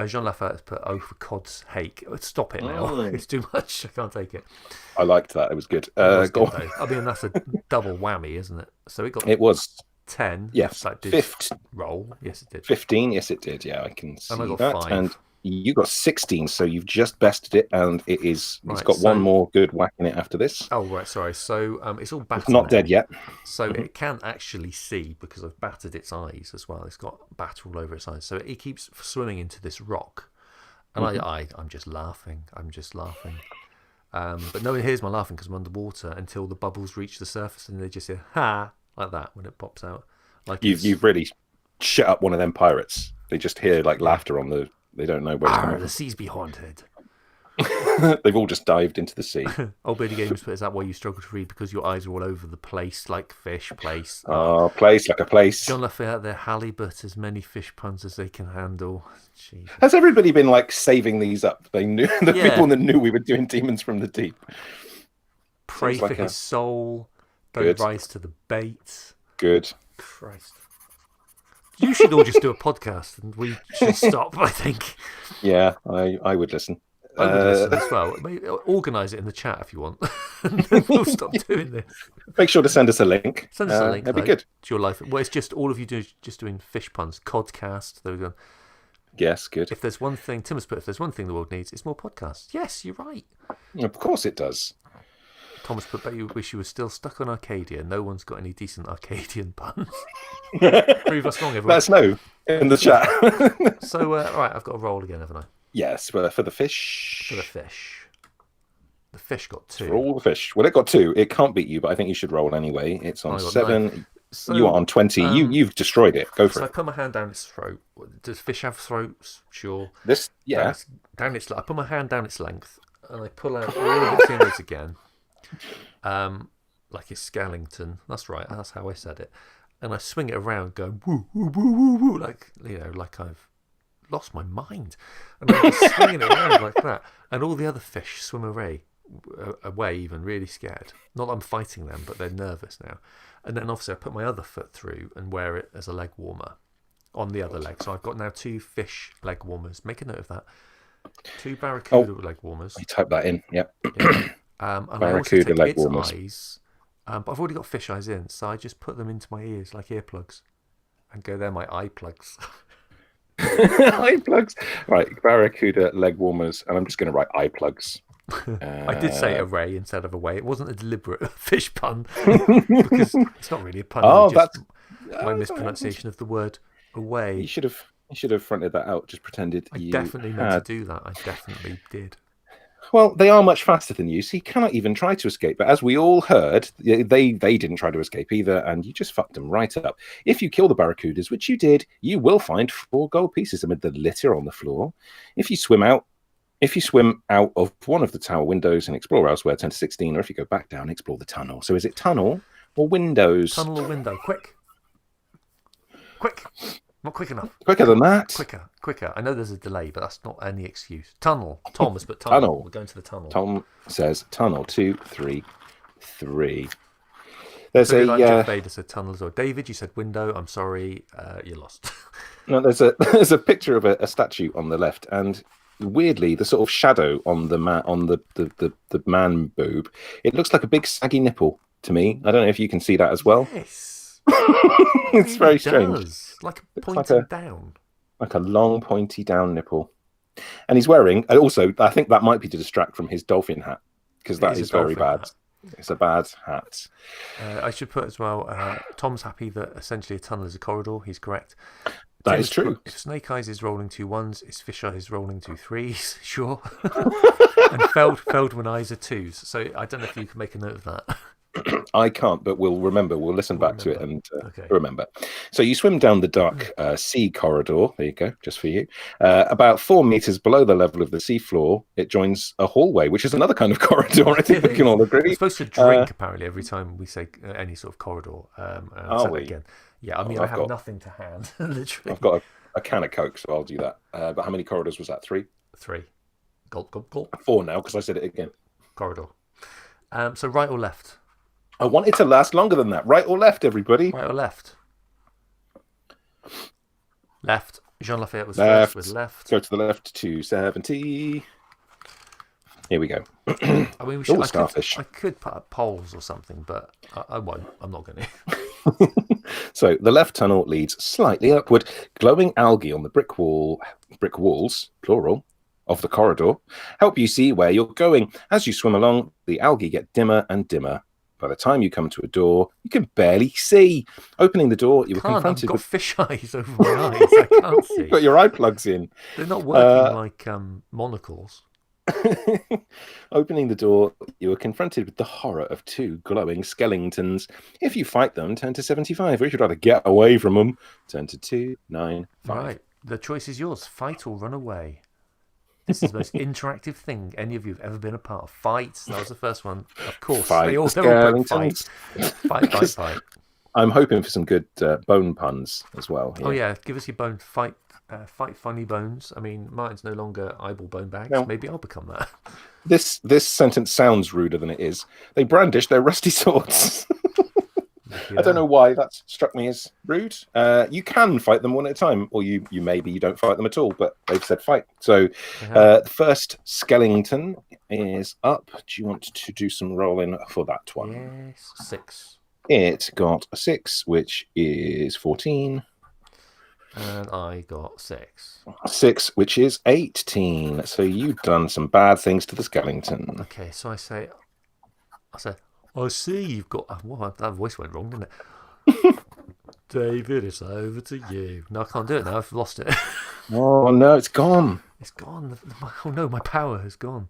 S1: Jean Lafayette has put, for Cod's sake. Stop it now. It's too much. I can't take it.
S2: I liked that. It was good.
S1: Go on. I mean, that's a double whammy, isn't it? So
S2: it was
S1: 10.
S2: Yes.
S1: That did roll. Yes, it did.
S2: 15. Yes, it did. Yeah, I can see
S1: and I got
S2: that.
S1: 5.
S2: And you got 16, so you've just bested it, and it's got one more good whack in it after this.
S1: Oh, right, sorry. So it's all battered.
S2: It's not dead yet.
S1: So it can actually see because I've battered its eyes as well. It's got batter all over its eyes. So it keeps swimming into this rock. And I'm just laughing. But no one hears my laughing because I'm underwater until the bubbles reach the surface and they just say, ha, like that when it pops out. Like
S2: You've really shut up one of them pirates. They just hear like laughter on the... They don't know where it's coming from.
S1: The seas be haunted.
S2: They've all just dived into the sea.
S1: Old Beardy Games put, is that why you struggle to read? Because your eyes are all over the place, like fish, place.
S2: Oh, place, like a place.
S1: John Lafayette, their halibut, as many fish puns as they can handle. Jesus.
S2: Has everybody been like saving these up? They knew people that knew we were doing Demons from the Deep.
S1: Pray for his soul. Don't rise to the bait.
S2: Good.
S1: Christ. You should all just do a podcast and we should stop, I think.
S2: Yeah, I would listen.
S1: I would listen as well. Organise it in the chat if you want. And then we'll stop doing this.
S2: Make sure to send us a link.
S1: Send us a link.
S2: That'd be good.
S1: To your life. Well, it's just all of you just doing fish puns. Codcast. There we go.
S2: Yes, good.
S1: If there's one thing, Tim has put, if there's one thing the world needs, it's more podcasts. Yes, you're right.
S2: Of course it does.
S1: Thomas put, bet you wish you were still stuck on Arcadia. No one's got any decent Arcadian puns. Prove us wrong, everyone.
S2: Let us know in the chat.
S1: So, right, I've got to roll again, haven't I?
S2: Yes, for the fish.
S1: For the fish. The fish got 2.
S2: For all the fish. Well, it got 2. It can't beat you, but I think you should roll anyway. It's on 7. So, you are on 20. You've destroyed it. Go for it.
S1: So I put my hand down its throat. Does fish have throats? Sure.
S2: This, yeah.
S1: Down its. I put my hand down its length, and I pull out all of its innards again. Like it's Skellington. That's right. That's how I said it. And I swing it around, going woo woo woo woo woo, like like I've lost my mind. And I'm just swinging it around like that. And all the other fish swim away, even really scared. Not that I'm fighting them, but they're nervous now. And then obviously I put my other foot through and wear it as a leg warmer on the other leg. So I've got now 2 fish leg warmers. Make a note of that. 2 barracuda leg warmers.
S2: You type that in. Yep.
S1: Yeah. And barracuda I also take leg warmers. Eyes, but I've already got fish eyes in, so I just put them into my ears like earplugs, and go, they're my eye plugs.
S2: Eye plugs. Right, barracuda leg warmers, and I'm just going to write eye plugs.
S1: I did say array instead of away. It wasn't a deliberate fish pun because it's not really a pun. Oh, that's my mispronunciation of the word away.
S2: You should have fronted that out. Just pretended
S1: I definitely meant to do that. I definitely did.
S2: Well, they are much faster than you, so you cannot even try to escape. But as we all heard, they didn't try to escape either, and you just fucked them right up. If you kill the barracudas, which you did, you will find 4 gold pieces amid the litter on the floor. If you swim out of one of the tower windows and explore elsewhere, 10 to 16, or if you go back down, explore the tunnel. So is it tunnel or windows?
S1: Tunnel or window? Quick. Not quick enough.
S2: Quicker than that.
S1: Quicker. I know there's a delay, but that's not any excuse. Tunnel. Tom has put tunnel. We're going to the tunnel.
S2: Tom says tunnel. 2, 3, 3. There's
S1: Jeff Vader said tunnel as well. David, you said window. I'm sorry, you lost.
S2: No, there's a picture of a statue on the left, and weirdly, the sort of shadow on the the man boob, it looks like a big saggy nipple to me. I don't know if you can see that as well.
S1: Yes.
S2: It's very strange.
S1: Does. Like pointing down.
S2: Like a long, pointy down nipple. And he's wearing, also, I think that might be to distract from his dolphin hat, because that is very bad. Hat. It's a bad hat.
S1: I should put as well, Tom's happy that essentially a tunnel is a corridor. He's correct.
S2: That is true.
S1: If Snake Eyes is rolling 2 1s, is Fisher is rolling 2 3s, sure. And Feldman Eyes are 2s. So I don't know if you can make a note of that.
S2: I can't, but we'll remember. We'll listen back to it and remember. So you swim down the dark sea corridor. There you go, just for you. About 4 meters below the level of the seafloor, it joins a hallway, which is another kind of corridor. I think we can all agree.
S1: We're supposed to drink apparently every time we say any sort of corridor. I'll say it again. Yeah, I mean, I have nothing to hand, literally.
S2: I've got a can of Coke, so I'll do that. But how many corridors was that? 3?
S1: 3. Gulp, gulp, gulp.
S2: 4 now, because I said it again.
S1: Corridor. So right or left?
S2: I want it to last longer than that. Right or left, everybody?
S1: Right or left? Left. Jean Lafayette was first with left.
S2: Go to the left, 270. Here we go.
S1: I mean, I could put up polls or something, but I won't. I'm not going to.
S2: So the left tunnel leads slightly upward. Glowing algae on the brick walls, plural, of the corridor help you see where you're going. As you swim along, the algae get dimmer and dimmer. By the time you come to a door, you can barely see. Opening the door, you were confronted with...
S1: I've got fish eyes over my eyes. I can't see.
S2: You've got your eye plugs in.
S1: They're not working like monocles.
S2: Opening the door, you were confronted with the horror of 2 glowing skeletons. If you fight them, turn to 75. Or if you'd rather get away from them, turn to 295.
S1: Right. The choice is yours. Fight or run away. This is the most interactive thing any of you have ever been a part of. Fights. That was the first one. Of course. They're all fight. Fight.
S2: I'm hoping for some good bone puns as well. Here.
S1: Oh, yeah. Give us your bone. Fight funny bones. I mean, Martin's no longer eyeball bone bags. No. Maybe I'll become that.
S2: This sentence sounds ruder than it is. They brandish their rusty swords. I don't know why that struck me as rude. You can fight them one at a time, or you don't fight them at all, but they've said fight. So the first skeleton is up. Do you want to do some rolling for that one?
S1: Yes, 6.
S2: It got a 6, which is 14.
S1: And I got 6.
S2: 6, which is 18. So you've done some bad things to the skeleton.
S1: Okay, so I say, I see you've got... that voice went wrong, didn't it? David, it's over to you. No, I can't do it now. I've lost it.
S2: Oh, no, it's gone.
S1: It's gone. Oh, no, my power has gone.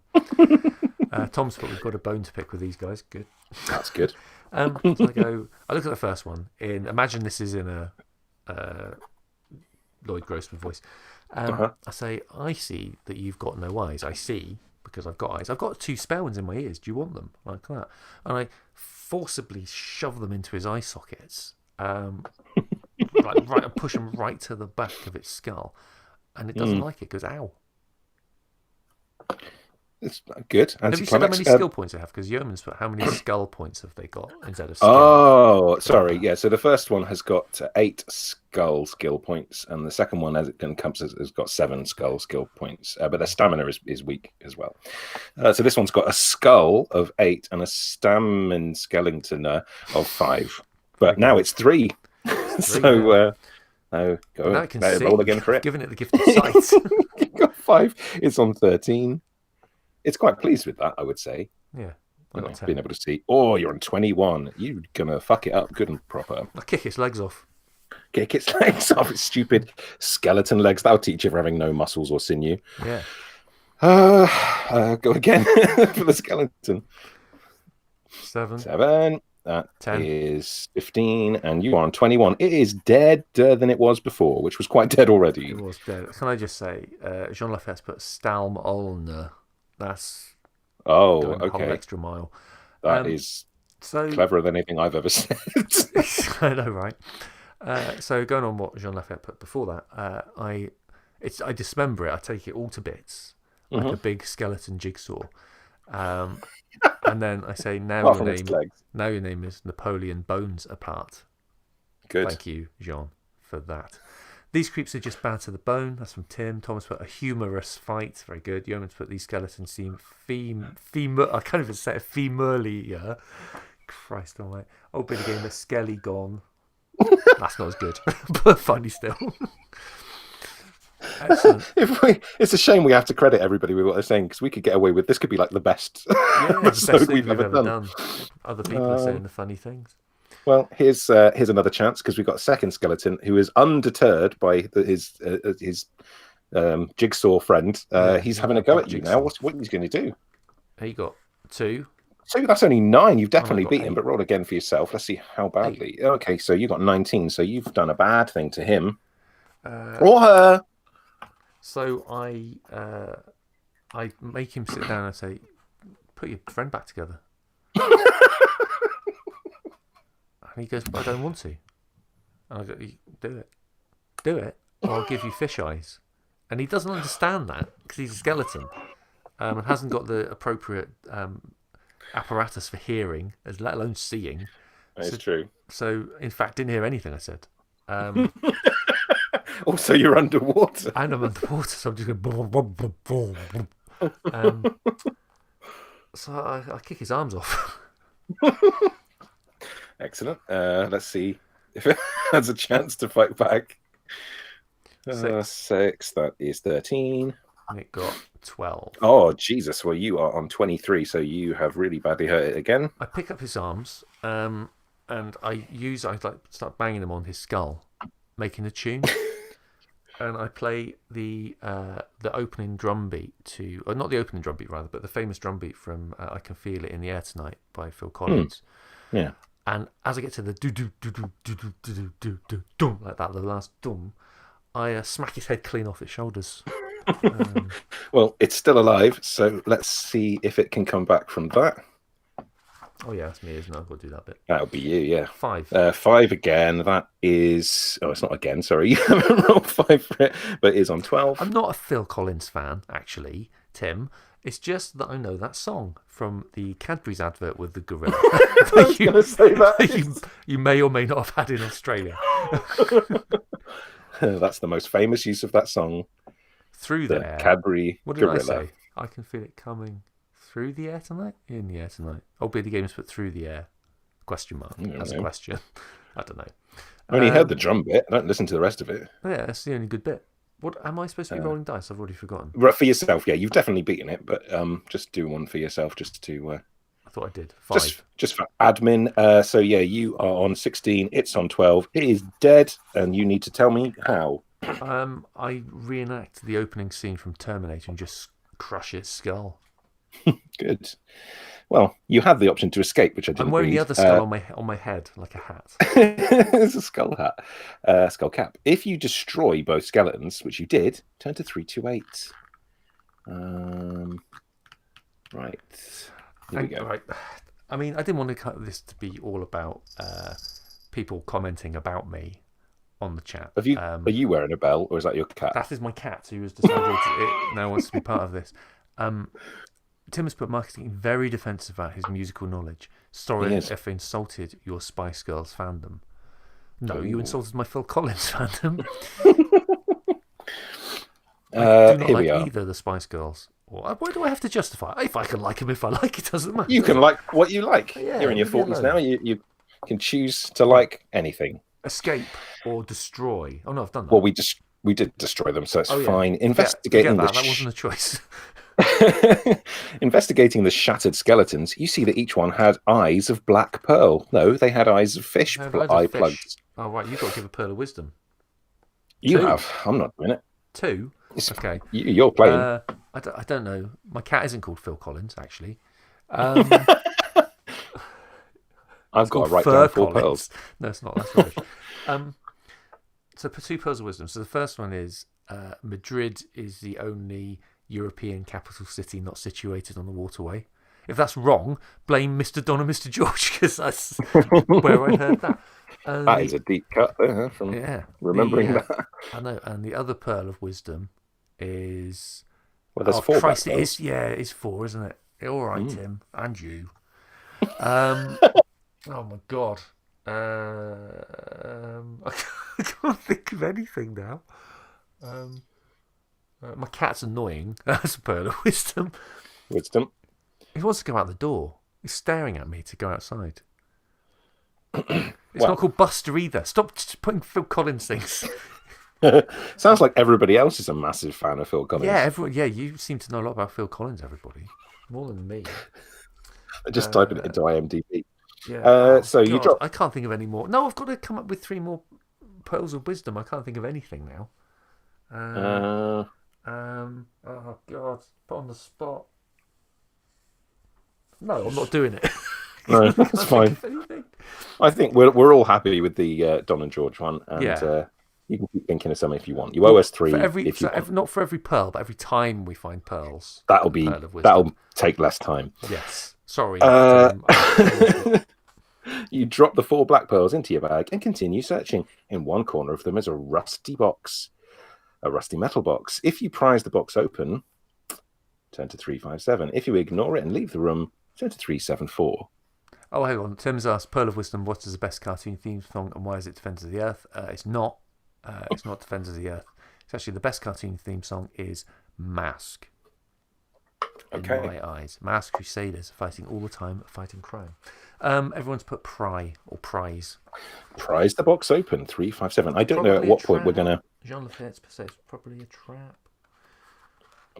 S1: Tom's put, we've got a bone to pick with these guys. Good.
S2: That's good.
S1: So I look at the first one. Imagine this is in a Lloyd Grossman voice. I say, I see that you've got no eyes. I see... because I've got eyes. I've got 2 spare ones in my ears. Do you want them? Like that. And I forcibly shove them into his eye sockets. Right, push them right to the back of its skull. And it doesn't like it. It goes, ow.
S2: It's good.
S1: Have you said how many skill points they have? Because Yeoman's put how many skull points have they got instead of skill?
S2: Oh, sorry. Yeah, so the first one has got 8 skull skill points, and the second one, as it encompasses, has got 7 skull skill points. But their stamina is weak as well. So this one's got a skull of 8 and a stamina skeleton of 5. But now it's 3. So go roll again for it.
S1: Giving it the gift of sight.
S2: You've got 5. It's on 13. it's quite pleased with that, I would say.
S1: Yeah.
S2: Being able to see, oh, you're on 21. You're going to fuck it up good and proper.
S1: I'll kick its legs off.
S2: Kick its legs off. Its stupid skeleton legs. That'll teach you for having no muscles or sinew.
S1: Yeah.
S2: Go again for the skeleton. 7. That
S1: 10.
S2: Is 15, and you are on 21. It is deader than it was before, which was quite dead already.
S1: It was dead. Can I just say, Jean Lafette's put Stalm Olner. That's
S2: okay.
S1: A whole extra mile.
S2: That is so cleverer than anything I've ever said.
S1: I know, right? So going on what Jean Lafette put before that, I dismember it. I take it all to bits like a big skeleton jigsaw. And then I say, now your name is Napoleon Bones Apart.
S2: Good.
S1: Thank you, Jean, for that. These creeps are just bad to the bone. That's from Tim. Thomas put a humorous fight. Very good. Yeoman's put these skeletons seem I can't even say it. Femurly. Christ almighty. Old bit again. The Skelly gone. That's not as good, but funny still. Excellent.
S2: It's a shame we have to credit everybody with what they're saying, because we could get away with this. Could be like the best
S1: episode we've ever done. Other people are saying the funny things.
S2: Well, here's another chance, because we've got a second skeleton who is undeterred by his jigsaw friend. He's having a go at you now. What he's going to do?
S1: He got 2.
S2: So that's only 9. You've definitely beaten him, but roll again for yourself. Let's see how badly. 8. Okay, so you got 19. So you've done a bad thing to him or her. So
S1: I make him sit down and say, "Put your friend back together." And he goes, "But I don't want to." And I go, "Do it, or I'll give you fish eyes." And he doesn't understand that because he's a skeleton and hasn't got the appropriate apparatus for hearing, let alone seeing.
S2: That's true.
S1: So, in fact, didn't hear anything I said.
S2: Also, you're underwater.
S1: And I'm underwater, so I'm just going. So I kick his arms off.
S2: Excellent. Let's see if it has a chance to fight back. 6. That is 13.
S1: And it got 12.
S2: Oh, Jesus. Well, you are on 23, so you have really badly hurt it again.
S1: I pick up his arms, and I start banging them on his skull, making a tune. And I play the opening drum beat to... Or not the opening drum beat, rather, but the famous drum beat from I Can Feel It in the Air Tonight by Phil Collins.
S2: Yeah.
S1: And as I get to the do-do-do-do-do-do-do-do-do, like that, the last dum, I smack his head clean off its shoulders.
S2: Well, it's still alive, so let's see if it can come back from that.
S1: Oh yeah, that's me, isn't it? I've got to do that bit.
S2: That'll be you, yeah.
S1: 5.
S2: 5 again. That is... Oh, it's not again, sorry. You haven't rolled 5 for it, but it is on 12.
S1: I'm not a Phil Collins fan, actually, Tim. It's just that I know that song from the Cadbury's advert with the gorilla.
S2: I was going to say that.
S1: You may or may not have had in Australia.
S2: That's the most famous use of that song.
S1: Through the air.
S2: Cadbury
S1: What did
S2: gorilla.
S1: I say? I can feel it coming. Through the air tonight? In the air tonight. Oh, Billy Games put through the air. Question mark. That's a question. I don't know.
S2: I only heard the drum bit. I don't listen to the rest of it.
S1: Yeah, that's the only good bit. What am I supposed to be rolling dice? I've already forgotten.
S2: For yourself, yeah. You've definitely beaten it, but just do one for yourself just to...
S1: I thought I did. 5.
S2: Just for admin. So, yeah, you are on 16. It's on 12. It is dead, and you need to tell me how.
S1: I reenact the opening scene from Terminator and just crush its skull.
S2: Good. Well, you had the option to escape, which I didn't.
S1: I'm wearing the other skull on my head like a hat.
S2: It's a skull hat, skull cap. If you destroy both skeletons, which you did, turn to 328. Right. Here we go.
S1: Right. I mean, I didn't want this to be all about people commenting about me on the chat.
S2: Are you wearing a bell, or is that your cat?
S1: That is my cat, who has decided it now wants to be part of this. Tim has put marketing very defensive about his musical knowledge. Sorry if I insulted your Spice Girls fandom. No, you insulted my Phil Collins fandom. I do not like either the Spice Girls. Why do I have to justify? If I can like him, if I like it, doesn't matter.
S2: You can like what you like. Yeah, you're in your 40s now. You can choose to like anything.
S1: Escape or destroy. Oh no, I've done that.
S2: Well, we did destroy them, so it's fine. Investigate English.
S1: That wasn't a choice.
S2: Investigating the shattered skeletons, you see that each one had eyes of black pearl. No, they had eyes of fish. Eye plugs.
S1: Oh, right. You've got to give a pearl of wisdom.
S2: You have. I'm not doing it.
S1: 2? Okay.
S2: You're playing.
S1: I don't know. My cat isn't called Phil Collins, actually. I've
S2: got to write down 4 pearls.
S1: No, it's not. That's rubbish. So 2 pearls of wisdom. So the first one is Madrid is the only European capital city not situated on the waterway. If that's wrong, blame Mr. Don and Mr. George, because that's where I heard that.
S2: That is a deep cut there from remembering that.
S1: I know. And the other pearl of wisdom is...
S2: Well, there's 4
S1: Christ, it is. Yeah, it's 4, isn't it? All right, Tim. And you. Oh, my God. I can't think of anything now. My cat's annoying. That's a pearl of wisdom.
S2: Wisdom.
S1: He wants to go out the door. He's staring at me to go outside. It's not called Buster either. Stop putting Phil Collins things.
S2: Sounds like everybody else is a massive fan of Phil Collins.
S1: Yeah, you seem to know a lot about Phil Collins, everybody. More than me.
S2: Just typing it into IMDb.
S1: Yeah.
S2: So you drop.
S1: I can't think of any more. No, I've got to come up with 3 more pearls of wisdom. I can't think of anything now. Oh God, put on the spot. No, I'm not doing it.
S2: No, that's fine. I think we're all happy with the Don and George one, and you can keep thinking of some if you want. You owe us 3 if you want.
S1: Not for every pearl, but every time we find pearls.
S2: That'll take less time.
S1: Yes. Sorry.
S2: You drop the 4 black pearls into your bag and continue searching. In one corner of them is a rusty box, a rusty metal box. If you prise the box open, turn to 357. If you ignore it and leave the room, turn to 374.
S1: Oh, hang on. Tim's asked, Pearl of Wisdom, what is the best cartoon theme song and why is it Defenders of the Earth? It's not. It's not Defenders of the Earth. It's actually the best cartoon theme song is Mask.
S2: Okay.
S1: In my eyes. Masked Crusaders fighting all the time, fighting crime. Everyone's put pry or prize.
S2: Prise the box open, 357. I don't know at what point we're going to...
S1: Jean Lafayette says it's probably a trap.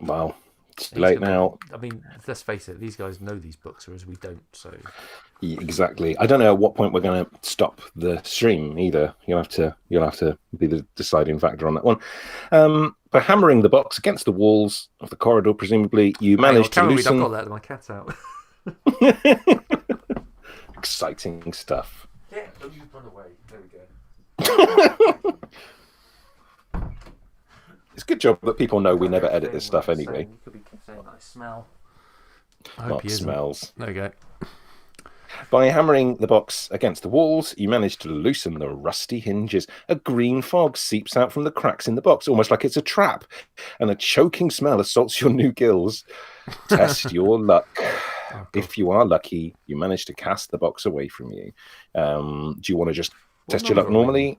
S2: Well, it's late now.
S1: I mean, let's face it, these guys know these books, whereas we don't, so...
S2: Yeah, exactly. I don't know at what point we're going to stop the stream either. You'll have to be the deciding factor on that one. By hammering the box against the walls of the corridor, presumably, you managed to loosen...
S1: I've got that, my cat's out.
S2: Exciting stuff.
S1: Yeah, don't you run away. There we go.
S2: It's a good job that people know we never edit this stuff anyway.
S1: You could be saying I smell.
S2: Not smells.
S1: There we go.
S2: By hammering the box against the walls, you manage to loosen the rusty hinges. A green fog seeps out from the cracks in the box, almost like it's a trap, and a choking smell assaults your new gills. Test your luck. If you are lucky, you manage to cast the box away from you. Do you want to just test your luck normally?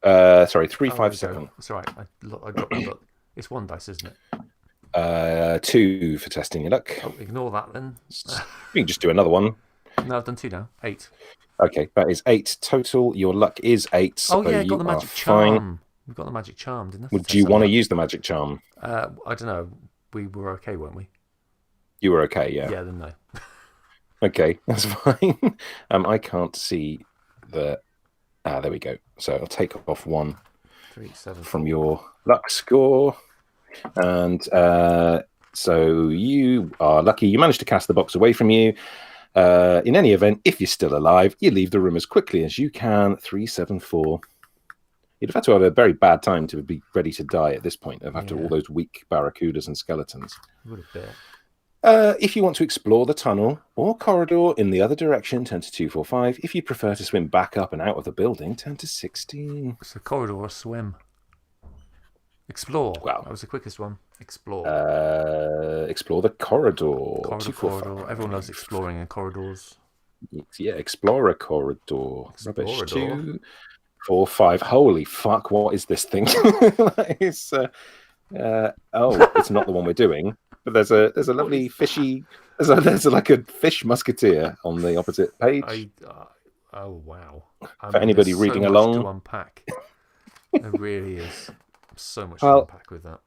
S2: 357.
S1: It's all right. I dropped the book. It's 1 dice, isn't it?
S2: 2 for testing your luck.
S1: Oh, ignore that then.
S2: You can just do another one.
S1: No, I've done 2 now. 8.
S2: Okay, that is 8 total. Your luck is 8. So
S1: yeah, got the magic charm. We've got the magic charm, didn't we?
S2: Do you want to use the magic charm?
S1: I don't know. We were okay, weren't we?
S2: You were okay, yeah.
S1: Yeah, then no.
S2: Okay, that's fine. I can't see the... there we go. So I'll take off 1 from your luck score. And so you are lucky. You managed to cast the box away from you. In any event, if you're still alive, you leave the room as quickly as you can. 374. You'd have had to have a very bad time to be ready to die at this point, after all those weak barracudas and skeletons.
S1: Would have been.
S2: If you want to explore the tunnel or corridor in the other direction, turn to 245. If you prefer to swim back up and out of the building, turn to 16.
S1: It's a corridor or swim. Explore.
S2: Wow.
S1: That was the quickest one. Explore.
S2: Explore the corridor.
S1: Corridor. Everyone loves exploring in corridors.
S2: Yeah, explore a corridor. Rubbish. 2, 4, 5. Holy fuck! What is this thing? It's it's not the one we're doing. But there's a lovely fishy. There's like a fish musketeer on the opposite page.
S1: Oh wow!
S2: For anybody reading along,
S1: to unpack. There really is so much to unpack with that.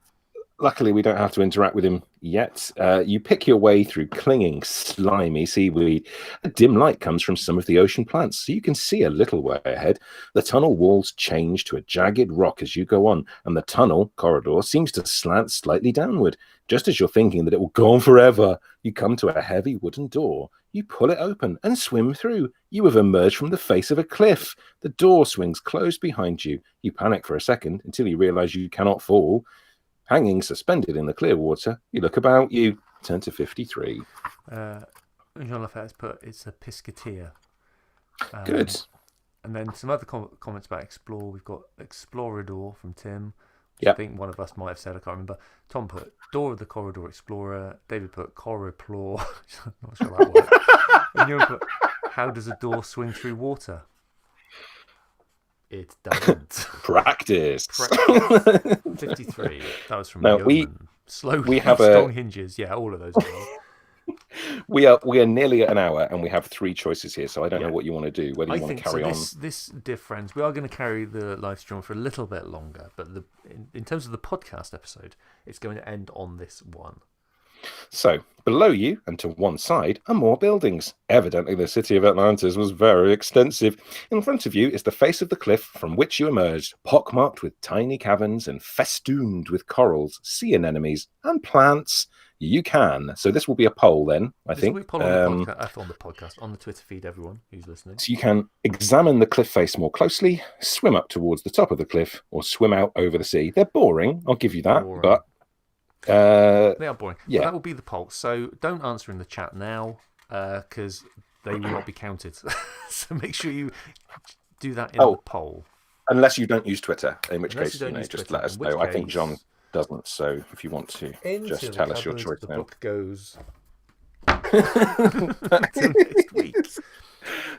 S2: Luckily, we don't have to interact with him yet. You pick your way through clinging, slimy seaweed. A dim light comes from some of the ocean plants, so you can see a little way ahead. The tunnel walls change to a jagged rock as you go on, and the tunnel corridor seems to slant slightly downward. Just as you're thinking that it will go on forever, you come to a heavy wooden door. You pull it open and swim through. You have emerged from the face of a cliff. The door swings closed behind you. You panic for a second until you realize you cannot fall. Hanging suspended in the clear water, you look about you. Turn to 53.
S1: Jean Lafayette's put it's a piscator.
S2: Good.
S1: And then some other comments about explore. We've got Explorador from Tim.
S2: Yep.
S1: I think one of us might have said, I can't remember. Tom put Door of the Corridor Explorer. David put Corriplor. Not sure that worked. And you put, how does a door swing through water? It doesn't.
S2: Practice.
S1: 53. That was from Yeoman. Slowly, strong hinges. Yeah, all of those.
S2: We are nearly at an hour, and we have 3 choices here. So I don't know what you want to do. Whether you want to carry on.
S1: Dear friends, we are going to carry the live stream for a little bit longer. But in terms of the podcast episode, it's going to end on this one.
S2: So, below you and to one side are more buildings. Evidently, the city of Atlantis was very extensive. In front of you is the face of the cliff from which you emerged, pockmarked with tiny caverns and festooned with corals, sea anemones, and plants. You can. So this will be a poll then, I think.
S1: This will be a poll on the podcast, on the Twitter feed, everyone who's listening.
S2: So you can examine the cliff face more closely, swim up towards the top of the cliff, or swim out over the sea. They're boring, I'll give you that, but...
S1: they are boring. Yeah, that will be the poll. So don't answer in the chat now, because they will not be counted. So make sure you do that in the poll.
S2: Unless you don't use Twitter, in which case just let us know. I think John doesn't. So if you want to, just tell us your choice.
S1: The book goes until next week.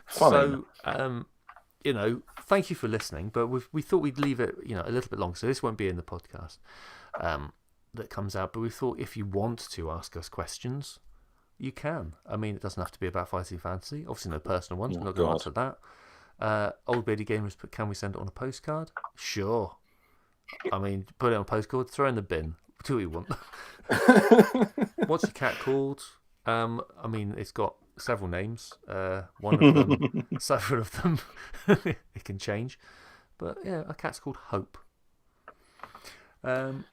S2: Fine.
S1: So thank you for listening. But we thought we'd leave it a little bit long, so this won't be in the podcast. That comes out, but we thought if you want to ask us questions, you can. I mean, it doesn't have to be about Fighting Fantasy. Obviously, no personal ones. We're not going to answer that. Old Beardy Gamers put, can we send it on a postcard? Sure. I mean, put it on a postcard, throw it in the bin. Do what you want. What's your cat called? I mean, it's got several names. One of them, several of them, it can change. But yeah, our cat's called Hope.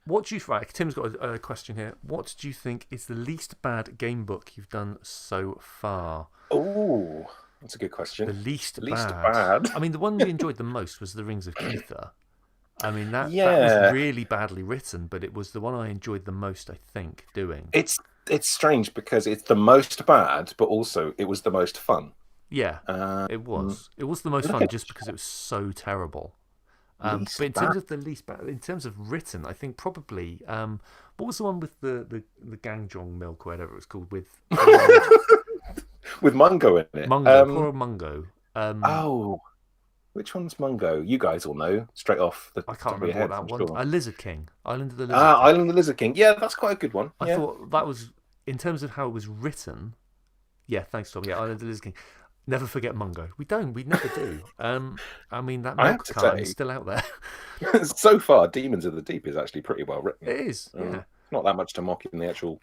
S1: What do you Tim's got a question here. What do you think is the least bad game book you've done so far?
S2: Oh, that's a good question.
S1: The least bad. I mean, the one we enjoyed the most was The Rings of Keitha. I mean, that was really badly written, but it was the one I enjoyed the most, I think, doing.
S2: It's strange because it's the most bad, but also it was the most fun.
S1: Yeah, it was. It was the most fun just because it was so terrible. But in terms of the least bad, in terms of written, I think probably what was the one with the Gangjong milk or whatever it was called with
S2: with Mungo in it?
S1: Poor Mungo.
S2: Which one's Mungo? You guys all know straight off the.
S1: I can't remember what that one. Sure. Lizard King, Island of the Lizard
S2: King. Island of the Lizard King. Yeah, that's quite a good one.
S1: I thought that was in terms of how it was written. Yeah, thanks, Tom. Yeah, Island of the Lizard King. Never forget Mungo. We never do. I mean, that milk carton is still out there.
S2: So far, Demons of the Deep is actually pretty well written.
S1: It is, yeah.
S2: Not that much to mock in the actual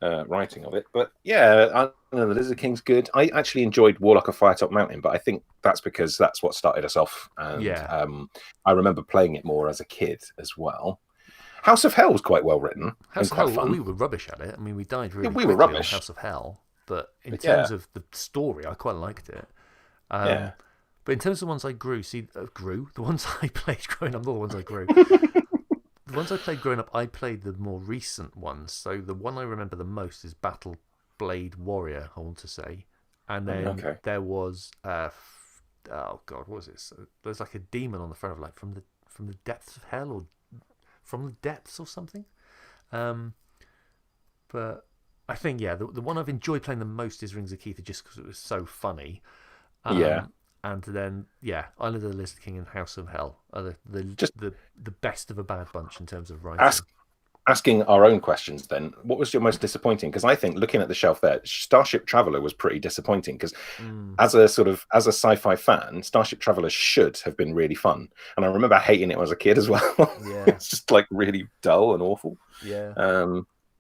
S2: writing of it. But yeah, I know the Lizard King's good. I actually enjoyed Warlock of Firetop Mountain, but I think that's because that's what started us off. And I remember playing it more as a kid as well. House of Hell was quite well written.
S1: House of Hell, we were rubbish at it. I mean, we died really quickly
S2: were rubbish.
S1: On House of Hell. But in terms of the story, I quite liked it. But in terms of the ones I the ones I played growing up, not the ones I grew. The ones I played growing up, I played the more recent ones. So the one I remember the most is Battle Blade Warrior, I want to say. And then there was, oh God, what was it? So there's like a demon on the front of like from the depths of hell or from the depths or something. But I think, the one I've enjoyed playing the most is Rings of Keitha just because it was so funny. And then, Island of the Lizard King and House of Hell are the best of a bad bunch in terms of writing.
S2: asking our own questions then, what was your most disappointing? Because I think looking at the shelf there, Starship Traveler was pretty disappointing because as a sci-fi fan, Starship Traveler should have been really fun. And I remember hating it when I was a kid as well.
S1: Yeah.
S2: It's just like really dull and awful.
S1: Yeah.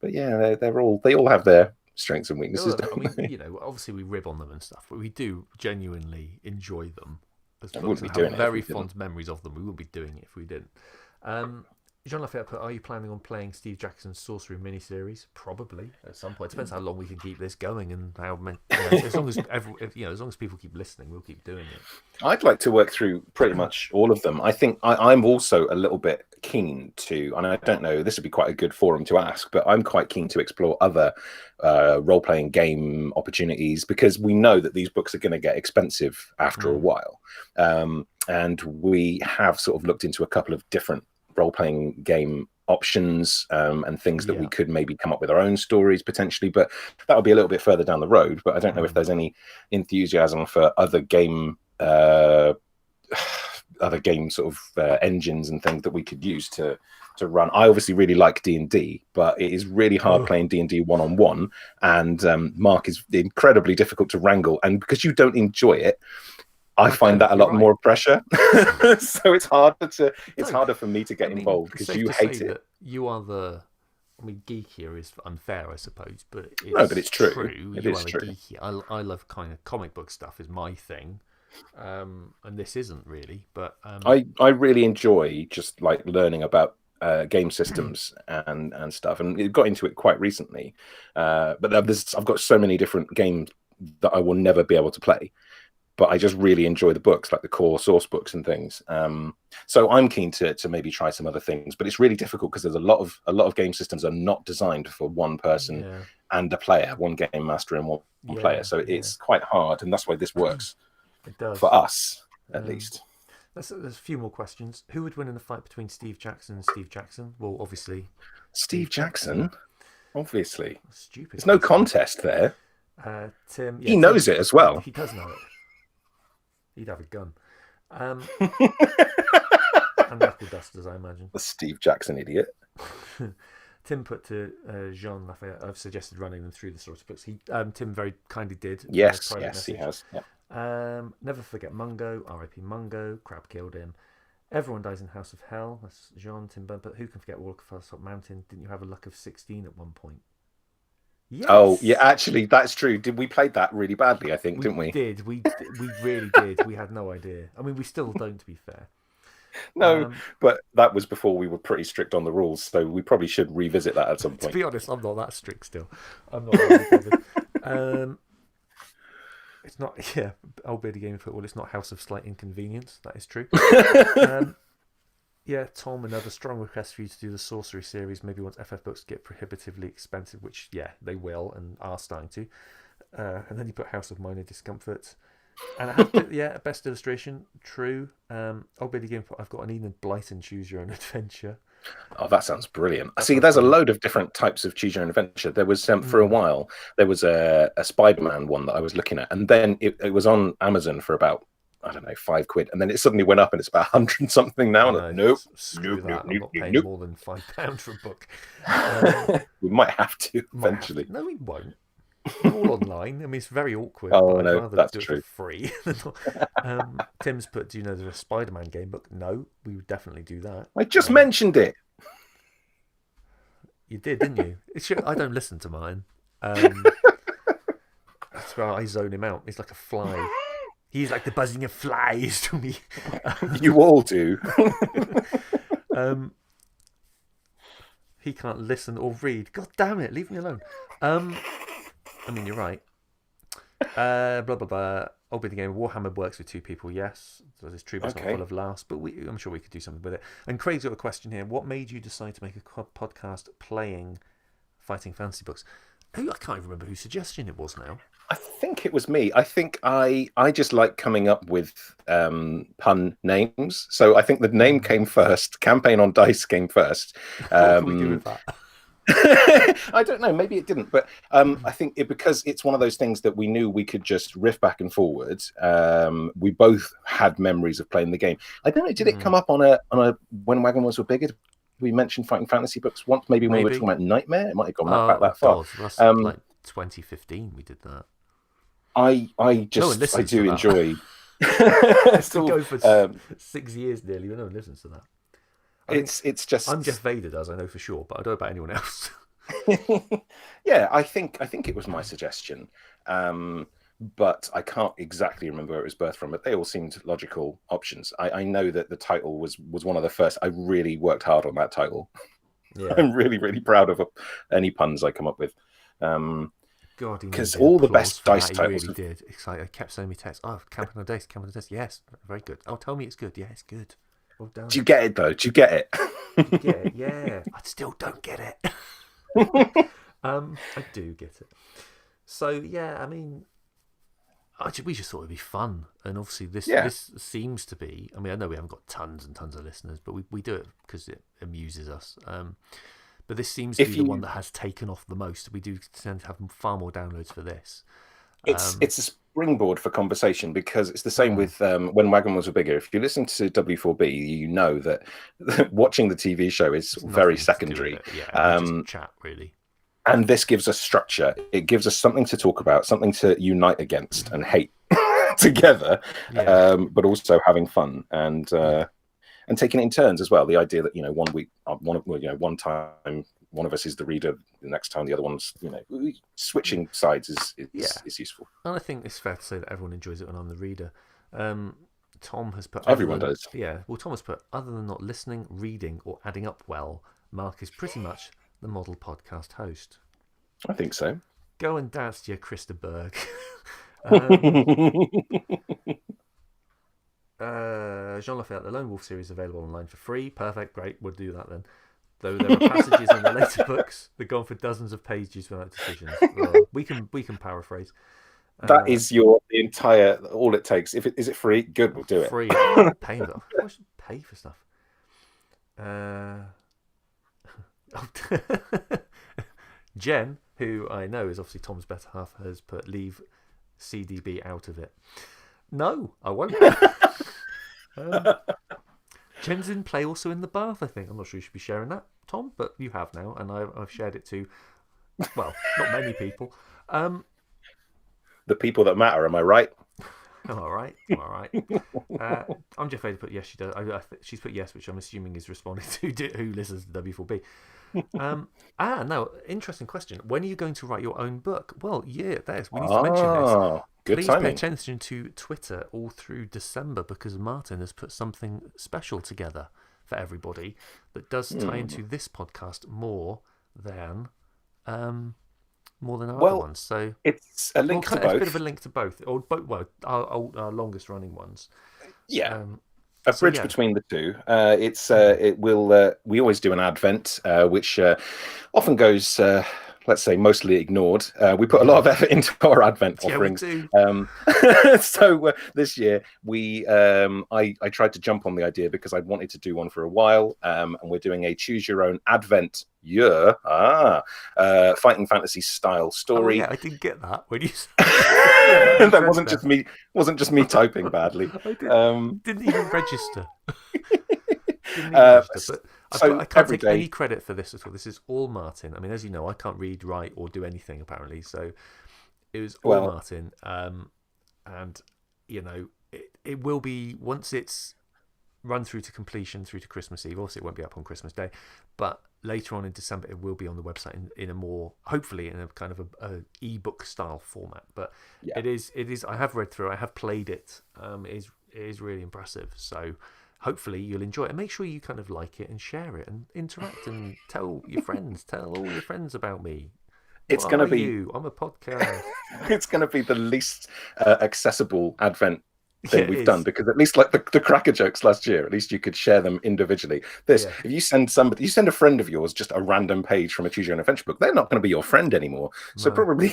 S2: But yeah, they all have their strengths and weaknesses.
S1: I mean, obviously we rib on them and stuff, but we do genuinely enjoy them.
S2: I wouldn't be doing it.
S1: Very fond memories of them. We wouldn't be doing it if we didn't. Jean Lafayette put, are you planning on playing Steve Jackson's Sorcery miniseries? Probably at some point. It depends how long we can keep this going and how many. As long as people keep listening, we'll keep doing it.
S2: I'd like to work through pretty much all of them. I think I'm also a little bit keen to, and I don't know, this would be quite a good forum to ask, but I'm quite keen to explore other role-playing game opportunities because we know that these books are going to get expensive after a while, and we have sort of looked into a couple of different role-playing game options and things that we could maybe come up with our own stories potentially, but that would be a little bit further down the road. But I don't know if there's any enthusiasm for other game sort of engines and things that we could use to run. I obviously really like D&D, but it is really hard playing D&D one-on-one, and Mark is incredibly difficult to wrangle, and because you don't enjoy it, I find that a lot more pressure. So it's harder for me to get involved because you hate it.
S1: You are the, I mean, geekier is unfair, I suppose, but
S2: it's true. It is true.
S1: I love kind of comic book stuff is my thing, and this isn't really. But
S2: I really enjoy just like learning about game systems and stuff, and it got into it quite recently. But I've got so many different games that I will never be able to play. But I just really enjoy the books, like the core source books and things. So I'm keen to maybe try some other things, but it's really difficult because there's a lot of game systems are not designed for one person and a player, one game master and one player. So it's quite hard, and that's why this works.
S1: It does
S2: for us, at least.
S1: There's a few more questions. Who would win in a fight between Steve Jackson and Steve Jackson? Well, obviously,
S2: Steve Jackson. Obviously,
S1: stupid.
S2: There's no contest there.
S1: Tim,
S2: he knows it as well.
S1: He does know it. He'd have a gun. And knuckle dusters, I imagine.
S2: The Steve Jackson idiot.
S1: Tim put to Jean Lafayette, I've suggested running them through the sort of books. Tim very kindly did.
S2: Yes, he has. Yeah.
S1: Never forget Mungo, R.I.P. Mungo, Crab killed him. Everyone dies in House of Hell. That's Jean, Tim, but who can forget Walk of Fellsop Mountain? Didn't you have a luck of 16 at one point? Yes.
S2: Oh, yeah, actually, that's true. We played that really badly, I think, didn't we?
S1: We really did. We had no idea. I mean, we still don't, to be fair.
S2: No, but that was before we were pretty strict on the rules, so we probably should revisit that at some point.
S1: To be honest, I'm not that strict still. I'm not really bothered. It's not, old bearded game of football, it's not House of Slight Inconvenience, that is true. Yeah, Tom, another strong request for you to do the Sorcery series. Maybe once FF books get prohibitively expensive, which, they will and are starting to. And then you put House of Minor Discomfort. And I have to, best illustration, true. Old Bearded Game, I've got an Enid Blyton Choose Your Own Adventure.
S2: Oh, that sounds brilliant. See, there's a load of different types of Choose Your Own Adventure. There was, for a while, there was a Spider-Man one that I was looking at. And then it was on Amazon for about, I don't know, £5, and then it suddenly went up and it's about 100 something now. Nope.
S1: I'm not paying more than £5 for a book.
S2: We might have to eventually.
S1: No, we won't. We're all online. I mean, it's very awkward.
S2: Oh,
S1: but
S2: no,
S1: I'd rather
S2: that's
S1: do
S2: true.
S1: It for free. Tim's put, do you know there's a Spider-Man game book? No, we would definitely do that.
S2: I just mentioned it.
S1: You did, didn't you? I don't listen to mine. That's where I zone him out. He's like a fly. He's like the buzzing of flies to me.
S2: You all do.
S1: He can't listen or read. God damn it, leave me alone. I mean, you're right. Blah, blah, blah. Old Bearded Game. Warhammer works with two people, yes. So it's true, but it's not full of laughs. But I'm sure we could do something with it. And Craig's got a question here. What made you decide to make a podcast playing fighting fantasy books? I can't even remember whose suggestion it was now.
S2: I think it was me. I think I just like coming up with pun names. So I think the name came first. Campaign on Dice came first.
S1: What can we do with that?
S2: I don't know. Maybe it didn't, but I think because it's one of those things that we knew we could just riff back and forwards. We both had memories of playing the game. I don't know. Did it come up on a When Wagon Wheels Were Bigger? we mentioned Fighting Fantasy books once? Maybe when we were talking about Nightmare, it might have gone back that far.
S1: That's like 2015. We did that.
S2: I do enjoy.
S1: It's still go for 6 years nearly. No one listens to that.
S2: It's just
S1: I'm Jeff Vader does, I know for sure, but I don't know about anyone else.
S2: Yeah, I think it was my suggestion, but I can't exactly remember where it was birthed from. But they all seemed logical options. I know that the title was one of the first. I really worked hard on that title. Yeah. I'm really, really proud of any puns I come up with.
S1: God,
S2: because all the best dice titles.
S1: He really did. It's like I kept sending me texts. Oh, Camp on the Dice. Yes, very good. Oh, tell me it's good. Yeah, it's good. Well done.
S2: Do you get it though? Do you get it?
S1: You get it? Yeah. I still don't get it. I do get it. So yeah, I mean, we just thought it'd be fun, and obviously this seems to be. I mean, I know we haven't got tons and tons of listeners, but we do it because it amuses us. But this seems to be the one that has taken off the most. We do tend to have far more downloads for this.
S2: It's a springboard for conversation, because it's the same with When Wagon Wheels Were Bigger. If you listen to W4B, you know that watching the TV show is very secondary.
S1: Just chat, really.
S2: And this gives us structure. It gives us something to talk about, something to unite against and hate together, but also having fun and taking it in turns as well. The idea that 1 week, one time one of us is the reader, the next time the other one's, switching sides is useful.
S1: And I think it's fair to say that everyone enjoys it when I'm the reader. Tom has put
S2: everyone does.
S1: Yeah, well, Tom has put, other than not listening, reading, or adding up well, Mark is pretty much the model podcast host.
S2: I think so.
S1: Go and dance to your Krista Berg. Jean Lafayette, the Lone Wolf series available online for free. Perfect, great, we'll do that then. Though there are passages in the later books that go on for dozens of pages without decisions. Well, we can paraphrase.
S2: That is the entire, all it takes. Is it free? Good, we'll do it.
S1: Free. Pay though. I should pay for stuff. Jen, who I know is obviously Tom's better half, has put leave CDB out of it. No, I won't. Jen's in play also in the bath, I think. I'm not sure you should be sharing that, Tom, but you have now, and I've shared it to, well, not many people.
S2: The people that matter, am I right?
S1: All right. I'm Jeff Vader put yes, she does. She's put yes, which I'm assuming is responding to who listens to W4B. No, interesting question. When are you going to write your own book? Well, we need to mention this. Please pay attention to Twitter all through December, because Martin has put something special together for everybody that does tie into this podcast more than our other ones. So
S2: it's a link to both.
S1: It's a bit of a link to both, or both. Well, our longest running ones.
S2: Yeah. A bridge between the two. We always do an advent, which often goes, let's say, mostly ignored. We put a lot of effort into our advent offerings.
S1: We do.
S2: So this year I tried to jump on the idea because I'd wanted to do one for a while, and we're doing a choose your own advent year. Fighting fantasy style story.
S1: Oh, yeah, I didn't get that when you said
S2: that wasn't just me typing badly.
S1: Didn't even register. But I can't take any credit for this at all. This is all Martin. I mean, as you know, I can't read, write, or do anything apparently. So it was all Martin. And it will be, once it's run through to completion, through to Christmas Eve. Obviously, it won't be up on Christmas Day, but later on in December, it will be on the website in a more, hopefully, in a kind of a ebook style format. But it is. I have read through. I have played it. It is really impressive. So hopefully you'll enjoy it, and make sure you kind of like it and share it and interact and tell your friends. Tell all your friends about me.
S2: It's going to be
S1: you. I'm a podcast.
S2: It's going to be the least accessible Advent thing we've done, because at least like the cracker jokes last year, at least you could share them individually. If you send a friend of yours just a random page from a Choose Your Own Adventure book, they're not going to be your friend anymore. So probably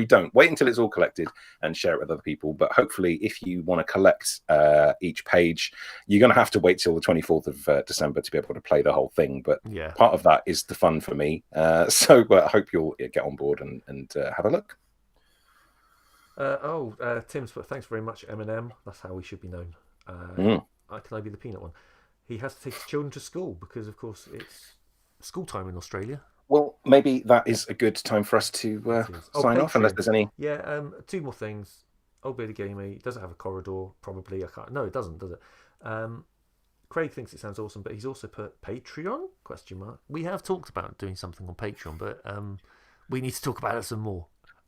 S2: don't wait until it's all collected and share it with other people. But hopefully, if you want to collect each page, you're going to have to wait till the 24th of December to be able to play the whole thing. But part of that is the fun for me. So I hope you'll get on board and have a look. Tim's put, thanks very much, Eminem. That's how we should be known. Can I be the peanut one?
S1: he has to take his children to school because, of course, it's school time in Australia.
S2: Well, maybe that is a good time for us to sign off, unless there's any.
S1: Yeah, two more things. Old Bearded Gamey, does it have a corridor? Probably. I can't. No, it doesn't, does it? Craig thinks it sounds awesome, but he's also put Patreon? ? We have talked about doing something on Patreon, but we need to talk about it some more.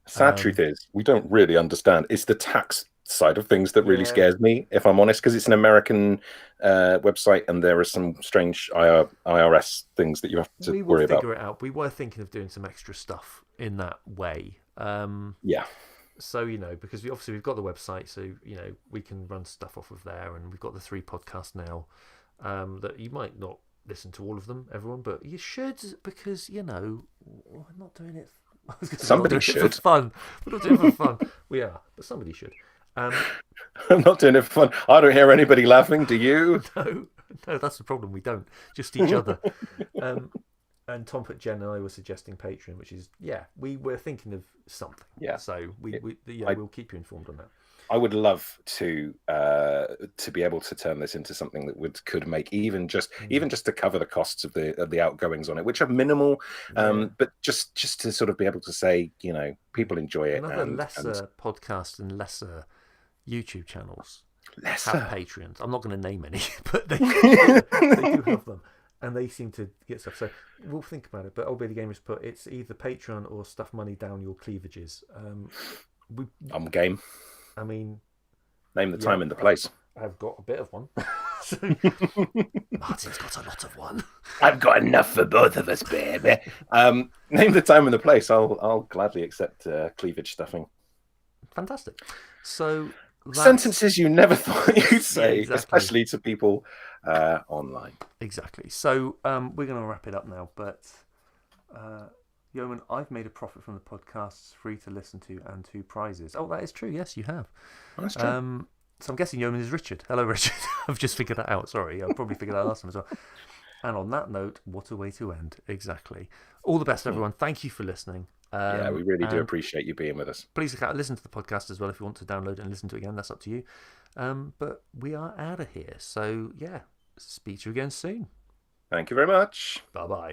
S2: Sad truth is, we don't really understand. It's the tax side of things that really scares me, if I'm honest, because it's an American website and there are some strange IRS things that you have to worry about.
S1: We will figure it out. We were thinking of doing some extra stuff in that way.
S2: Yeah.
S1: So, because we've got the website, so, we can run stuff off of there, and we've got the 3 podcasts now that you might not listen to all of them, everyone, but you should, because, we're not doing it.
S2: Somebody should.
S1: For fun. We're not doing it for fun. We are, but somebody should.
S2: I'm not doing it for fun. I don't hear anybody laughing. Do you?
S1: No, that's the problem. We don't. Just each other. And Tom put Jen and I were suggesting Patreon, which is, we were thinking of something.
S2: Yeah.
S1: So we'll keep you informed on that.
S2: I would love to be able to turn this into something that could make even just to cover the costs of the outgoings on it, which are minimal, but just to sort of be able to say, people enjoy it.
S1: Another lesser podcast and lesser YouTube channels have Patreons. I'm not going to name any, but they do have them. And they seem to get stuff. So we'll think about it. But Old Bearded Gamers put it's either Patreon or stuff money down your cleavages.
S2: I'm game.
S1: I mean,
S2: name the time and the place.
S1: I've got a bit of one. Martin's got a lot of one.
S2: I've got enough for both of us, baby. Name the time and the place. I'll gladly accept cleavage stuffing.
S1: Fantastic. So
S2: sentences you never thought you'd say, especially to people online.
S1: Exactly. So we're going to wrap it up now, but Yeoman, I've made a profit from the podcasts, free to listen to, and 2 prizes. Oh, that is true. Yes, you have.
S2: That's true.
S1: So I'm guessing Yeoman is Richard. Hello, Richard. I've just figured that out. Sorry, I probably figured that out last time as well. And on that note, what a way to end. Exactly. All the best, everyone. Thank you for listening.
S2: We really do appreciate you being with us.
S1: Please listen to the podcast as well if you want to download it and listen to it again. That's up to you. But we are out of here. So, speak to you again soon.
S2: Thank you very much.
S1: Bye-bye.